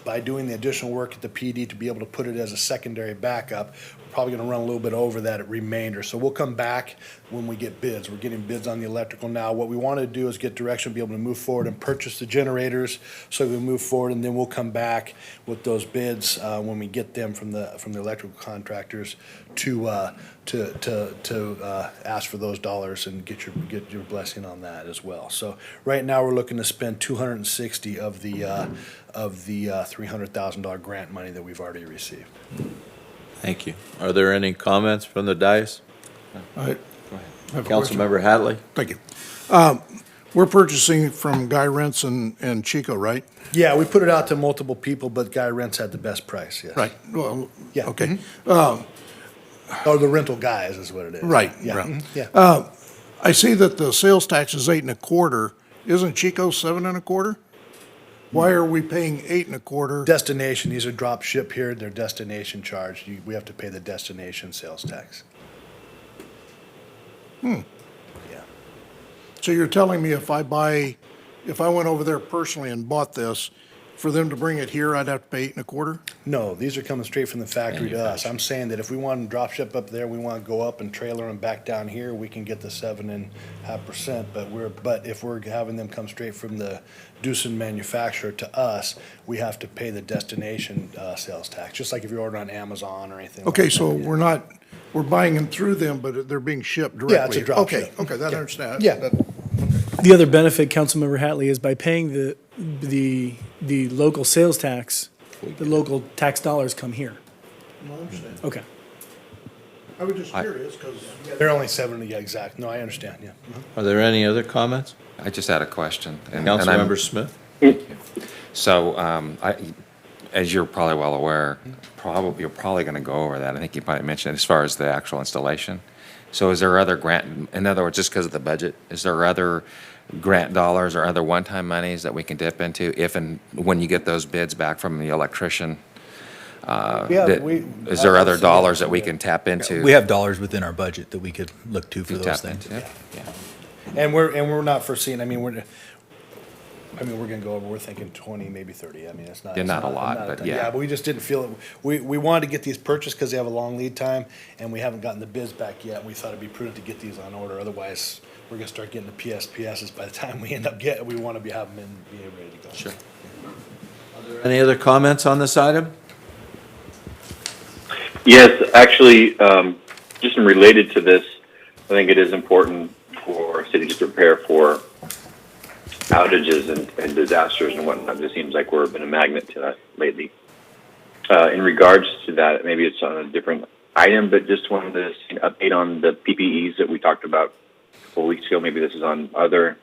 [SPEAKER 14] By doing the additional work at the PD to be able to put it as a secondary backup, we're probably going to run a little bit over that remainder. So we'll come back when we get bids. We're getting bids on the electrical now. What we want to do is get direction, be able to move forward and purchase the generators so we move forward, and then we'll come back with those bids when we get them from the electrical contractors to ask for those dollars and get your blessing on that as well. So right now we're looking to spend $260 of the $300,000 grant money that we've already received.
[SPEAKER 4] Thank you. Are there any comments from the dais? Councilmember Hatley?
[SPEAKER 9] Thank you. We're purchasing from Guy Rents and Chico, right?
[SPEAKER 14] Yeah, we put it out to multiple people, but Guy Rents had the best price, yes.
[SPEAKER 9] Right. Well,
[SPEAKER 14] Yeah.
[SPEAKER 9] okay.
[SPEAKER 14] Or the rental guys is what it is.
[SPEAKER 9] Right.
[SPEAKER 14] Yeah.
[SPEAKER 9] Right.
[SPEAKER 14] Mhm. Yeah.
[SPEAKER 9] I see that the sales tax is 8 1/4. Isn't Chico 7 1/4? Why are we paying 8 1/4?
[SPEAKER 14] Destination, these are drop ship here, they're destination charged. We have to pay the destination sales tax. Yeah.
[SPEAKER 9] So you're telling me if I went over there personally and bought this, for them to bring it here, I'd have to pay 8 1/4?
[SPEAKER 14] No, these are coming straight from the factory to us. I'm saying that if we want to drop ship up there, we want to go up and trailer them back down here, we can get the 7.5%. But if we're having them come straight from the Doosan manufacturer to us, we have to pay the destination sales tax, just like if you're ordering on Amazon or anything.
[SPEAKER 9] Okay,
[SPEAKER 14] like
[SPEAKER 9] so
[SPEAKER 14] that.
[SPEAKER 9] we're buying them through them, but they're being shipped directly?
[SPEAKER 14] Yeah, it's a drop ship.
[SPEAKER 9] Okay, that I
[SPEAKER 14] Yeah.
[SPEAKER 9] understand.
[SPEAKER 14] Yeah.
[SPEAKER 3] The other benefit, Councilmember Hatley, is by paying the local sales tax, the local tax dollars come here.
[SPEAKER 9] I understand.
[SPEAKER 3] Okay.
[SPEAKER 9] I was just curious, because...
[SPEAKER 14] They're only 7, yeah, exact. No, I understand, yeah.
[SPEAKER 4] Are there any other comments?
[SPEAKER 15] I just had a question.
[SPEAKER 4] Councilmember Smith?
[SPEAKER 15] So, as you're probably well aware, you're probably going to go over that. I think you might mention as far as the actual installation. So is there other grant, in other words, just because of the budget, is there other grant dollars or other one-time monies that we can dip into if and when you get those bids back from the electrician? Is there other dollars that we can tap into?
[SPEAKER 5] We have dollars within our budget that we could look to for
[SPEAKER 15] to
[SPEAKER 5] those
[SPEAKER 15] tap
[SPEAKER 5] things.
[SPEAKER 15] into? Yeah.
[SPEAKER 14] And we're not foreseeing, we're going to go over, we're thinking 20, maybe 30. It's not.
[SPEAKER 15] Yeah,
[SPEAKER 14] it's
[SPEAKER 15] not a lot, but yeah.
[SPEAKER 14] Yeah, but we just didn't feel it. We wanted to get these purchased because they have a long lead time, and we haven't gotten the bids back yet. We thought it'd be prudent to get these on order. Otherwise, we're going to start getting the PSPSs by the time we end up getting, we want to have them and be ready to go.
[SPEAKER 4] Sure. Any other comments on this item?
[SPEAKER 7] Yes, actually, just related to this, I think it is important for cities to prepare for outages and disasters and whatnot. It seems like we've been a magnet to that lately. In regards to that, maybe it's on a different item, but just wanted to see an update on the PPEs that we talked about a couple weeks ago. Maybe this is on other.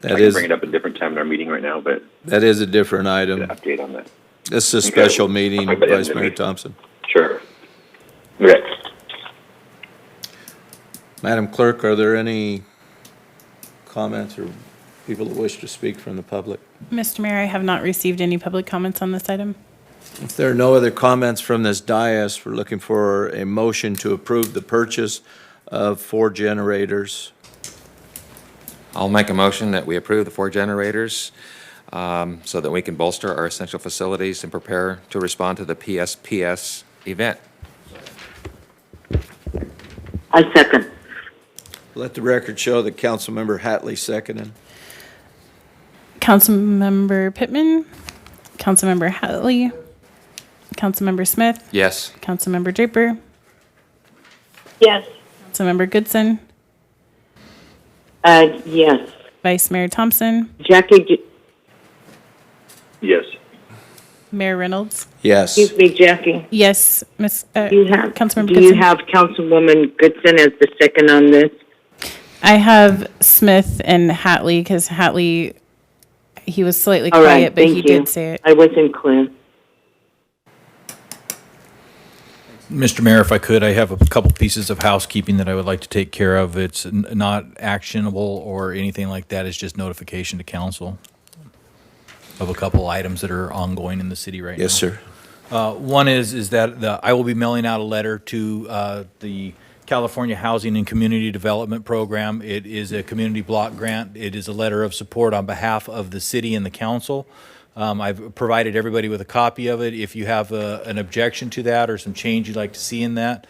[SPEAKER 7] I can bring it up at a different time in our meeting right now, but
[SPEAKER 4] That is a different item.
[SPEAKER 7] an update on that.
[SPEAKER 4] This is a special meeting,
[SPEAKER 7] Okay, but
[SPEAKER 4] Vice
[SPEAKER 7] in the
[SPEAKER 4] Mayor
[SPEAKER 7] meeting.
[SPEAKER 4] Thompson.
[SPEAKER 7] Sure. Okay.
[SPEAKER 4] Madam Clerk, are there any comments or people that wish to speak from the public?
[SPEAKER 8] Mr. Mayor, I have not received any public comments on this item.
[SPEAKER 4] If there are no other comments from this dais, we're looking for a motion to approve the purchase of 4 generators.
[SPEAKER 15] I'll make a motion that we approve the 4 generators so that we can bolster our essential facilities and prepare to respond to the PSPS event.
[SPEAKER 6] I second.
[SPEAKER 4] Let the record show that Councilmember Hatley seconded.
[SPEAKER 8] Councilmember Pittman, Councilmember Hatley, Councilmember Smith,
[SPEAKER 15] Yes.
[SPEAKER 8] Councilmember Draper,
[SPEAKER 10] Yes.
[SPEAKER 8] Councilmember Goodson,
[SPEAKER 6] Yes.
[SPEAKER 8] Vice Mayor Thompson,
[SPEAKER 6] Jackie,
[SPEAKER 7] Yes.
[SPEAKER 8] Mayor Reynolds.
[SPEAKER 4] Yes.
[SPEAKER 6] excuse me, Jackie.
[SPEAKER 8] Yes, Miss Councilmember
[SPEAKER 6] Do you
[SPEAKER 8] Goodson.
[SPEAKER 6] have Councilwoman Goodson as the second on this?
[SPEAKER 8] I have Smith and Hatley because Hatley, he was slightly
[SPEAKER 6] All right,
[SPEAKER 8] quiet, but he
[SPEAKER 6] thank you.
[SPEAKER 8] did say it.
[SPEAKER 6] I wasn't clear.
[SPEAKER 5] Mr. Mayor, if I could, I have a couple pieces of housekeeping that I would like to take care of. It's not actionable or anything like that. It's just notification to council of a couple items that are ongoing in the city right now.
[SPEAKER 4] Yes, sir.
[SPEAKER 5] One is that I will be mailing out a letter to the California Housing and Community Development Program. It is a community block grant. It is a letter of support on behalf of the city and the council. I've provided everybody with a copy of it. If you have an objection to that or some change you'd like to see in that,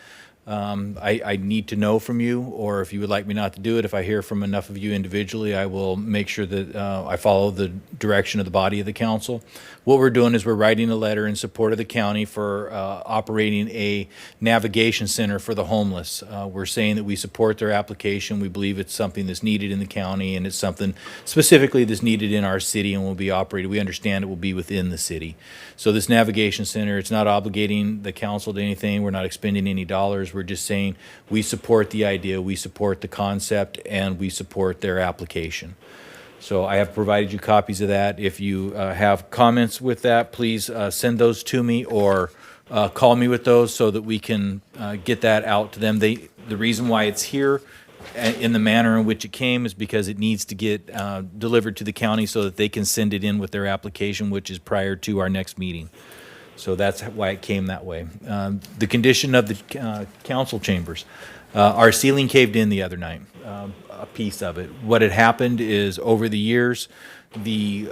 [SPEAKER 5] I need to know from you, or if you would like me not to do it, if I hear from enough of you individually, I will make sure that I follow the direction of the body of the council. What we're doing is we're writing a letter in support of the county for operating a navigation center for the homeless. We're saying that we support their application. We believe it's something that's needed in the county, and it's something specifically that's needed in our city and will be operated. We understand it will be within the city. So this navigation center, it's not obligating the council to anything. We're not expending any dollars. We're just saying we support the idea, we support the concept, and we support their application. So I have provided you copies of that. If you have comments with that, please send those to me or call me with those so that we can get that out to them. The reason why it's here in the manner in which it came is because it needs to get delivered to the county so that they can send it in with their application, which is prior to our next meeting. So that's why it came that way. The condition of the council chambers. Our ceiling caved in the other night, a piece of it. What had happened is over the years, the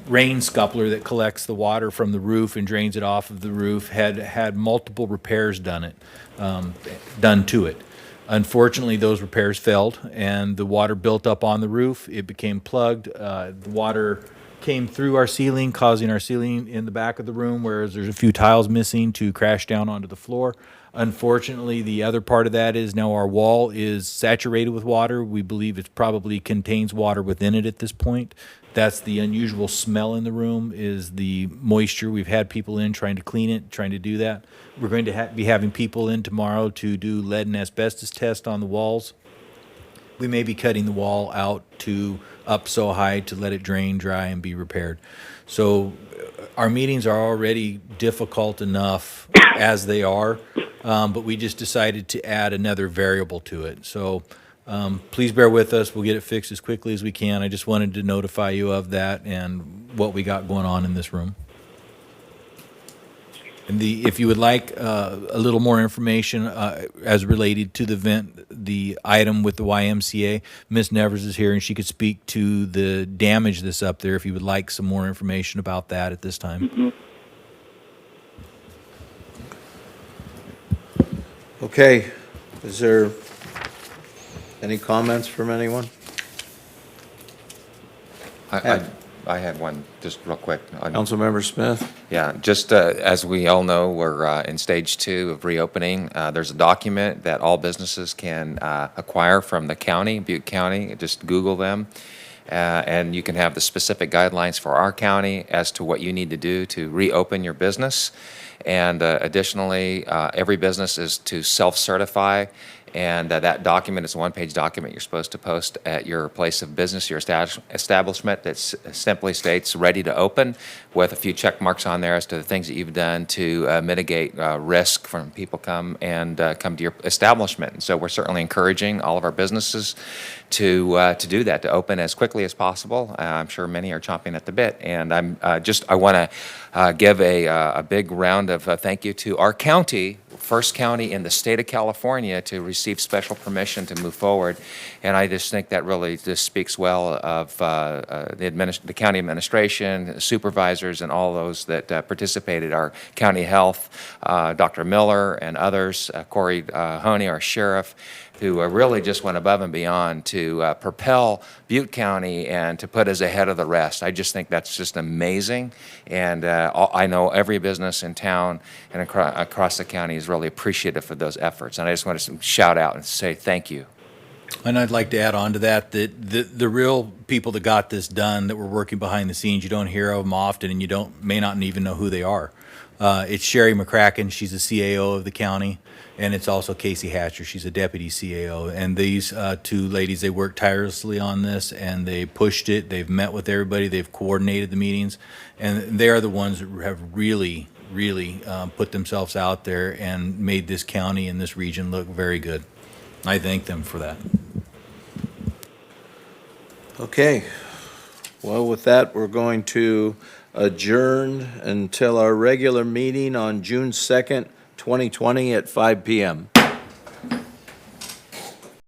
[SPEAKER 5] rain scoupler that collects the water from the roof and drains it off of the roof had multiple repairs done to it. Unfortunately, those repairs failed, and the water built up on the roof. It became plugged. The water came through our ceiling, causing our ceiling in the back of the room, whereas there's a few tiles missing, to crash down onto the floor. Unfortunately, the other part of that is now our wall is saturated with water. We believe it probably contains water within it at this point. That's the unusual smell in the room, is the moisture. We've had people in trying to clean it, trying to do that. We're going to be having people in tomorrow to do lead and asbestos test on the walls. We may be cutting the wall out to up so high to let it drain dry and be repaired. So our meetings are already difficult enough as they are, but we just decided to add another variable to it. So please bear with us. We'll get it fixed as quickly as we can. I just wanted to notify you of that and what we got going on in this room. And if you would like a little more information as related to the item with the YMCA, Ms. Nevers is here and she could speak to the damage that's up there if you would like some more information about that at this time.
[SPEAKER 6] Mm-hmm.
[SPEAKER 4] Okay, is there any comments from anyone?
[SPEAKER 15] I had one, just real quick.
[SPEAKER 4] Councilmember Smith?
[SPEAKER 15] Yeah, just as we all know, we're in stage 2 of reopening. There's a document that all businesses can acquire from the county, Butte County. Just Google them. And you can have the specific guidelines for our county as to what you need to do to reopen your business. And additionally, every business is to self-certify. And that document is a one-page document you're supposed to post at your place of business, your establishment, that simply states ready to open, with a few check marks on there as to the things that you've done to mitigate risk from people come to your establishment. And so we're certainly encouraging all of our businesses to do that, to open as quickly as possible. I'm sure many are chomping at the bit. And I want to give a big round of thank you to our county, first county in the state of California to receive special permission to move forward. And I just think that really just speaks well of the county administration, the supervisors, and all those that participated, our county health, Dr. Miller and others, Corey Honey, our sheriff, who really just went above and beyond to propel Butte County and to put us ahead of the rest. I just think that's just amazing. And I know every business in town and across the county is really appreciative for those efforts. And I just want to shout out and say thank you.
[SPEAKER 5] And I'd like to add on to that the real people that got this done, that were working behind the scenes, you don't hear of them often, and you may not even know who they are. It's Sherry McCracken. She's the CAO of the county. And it's also Casey Hatcher. She's a deputy CAO. And these two ladies, they worked tirelessly on this, and they pushed it. They've met with everybody. They've coordinated the meetings. And they're the ones that have really put themselves out there and made this county and this region look very good. I thank them for that.
[SPEAKER 4] Okay. Well, with that, we're going to adjourn until our regular meeting on June 2nd, 2020 at 5 p.m.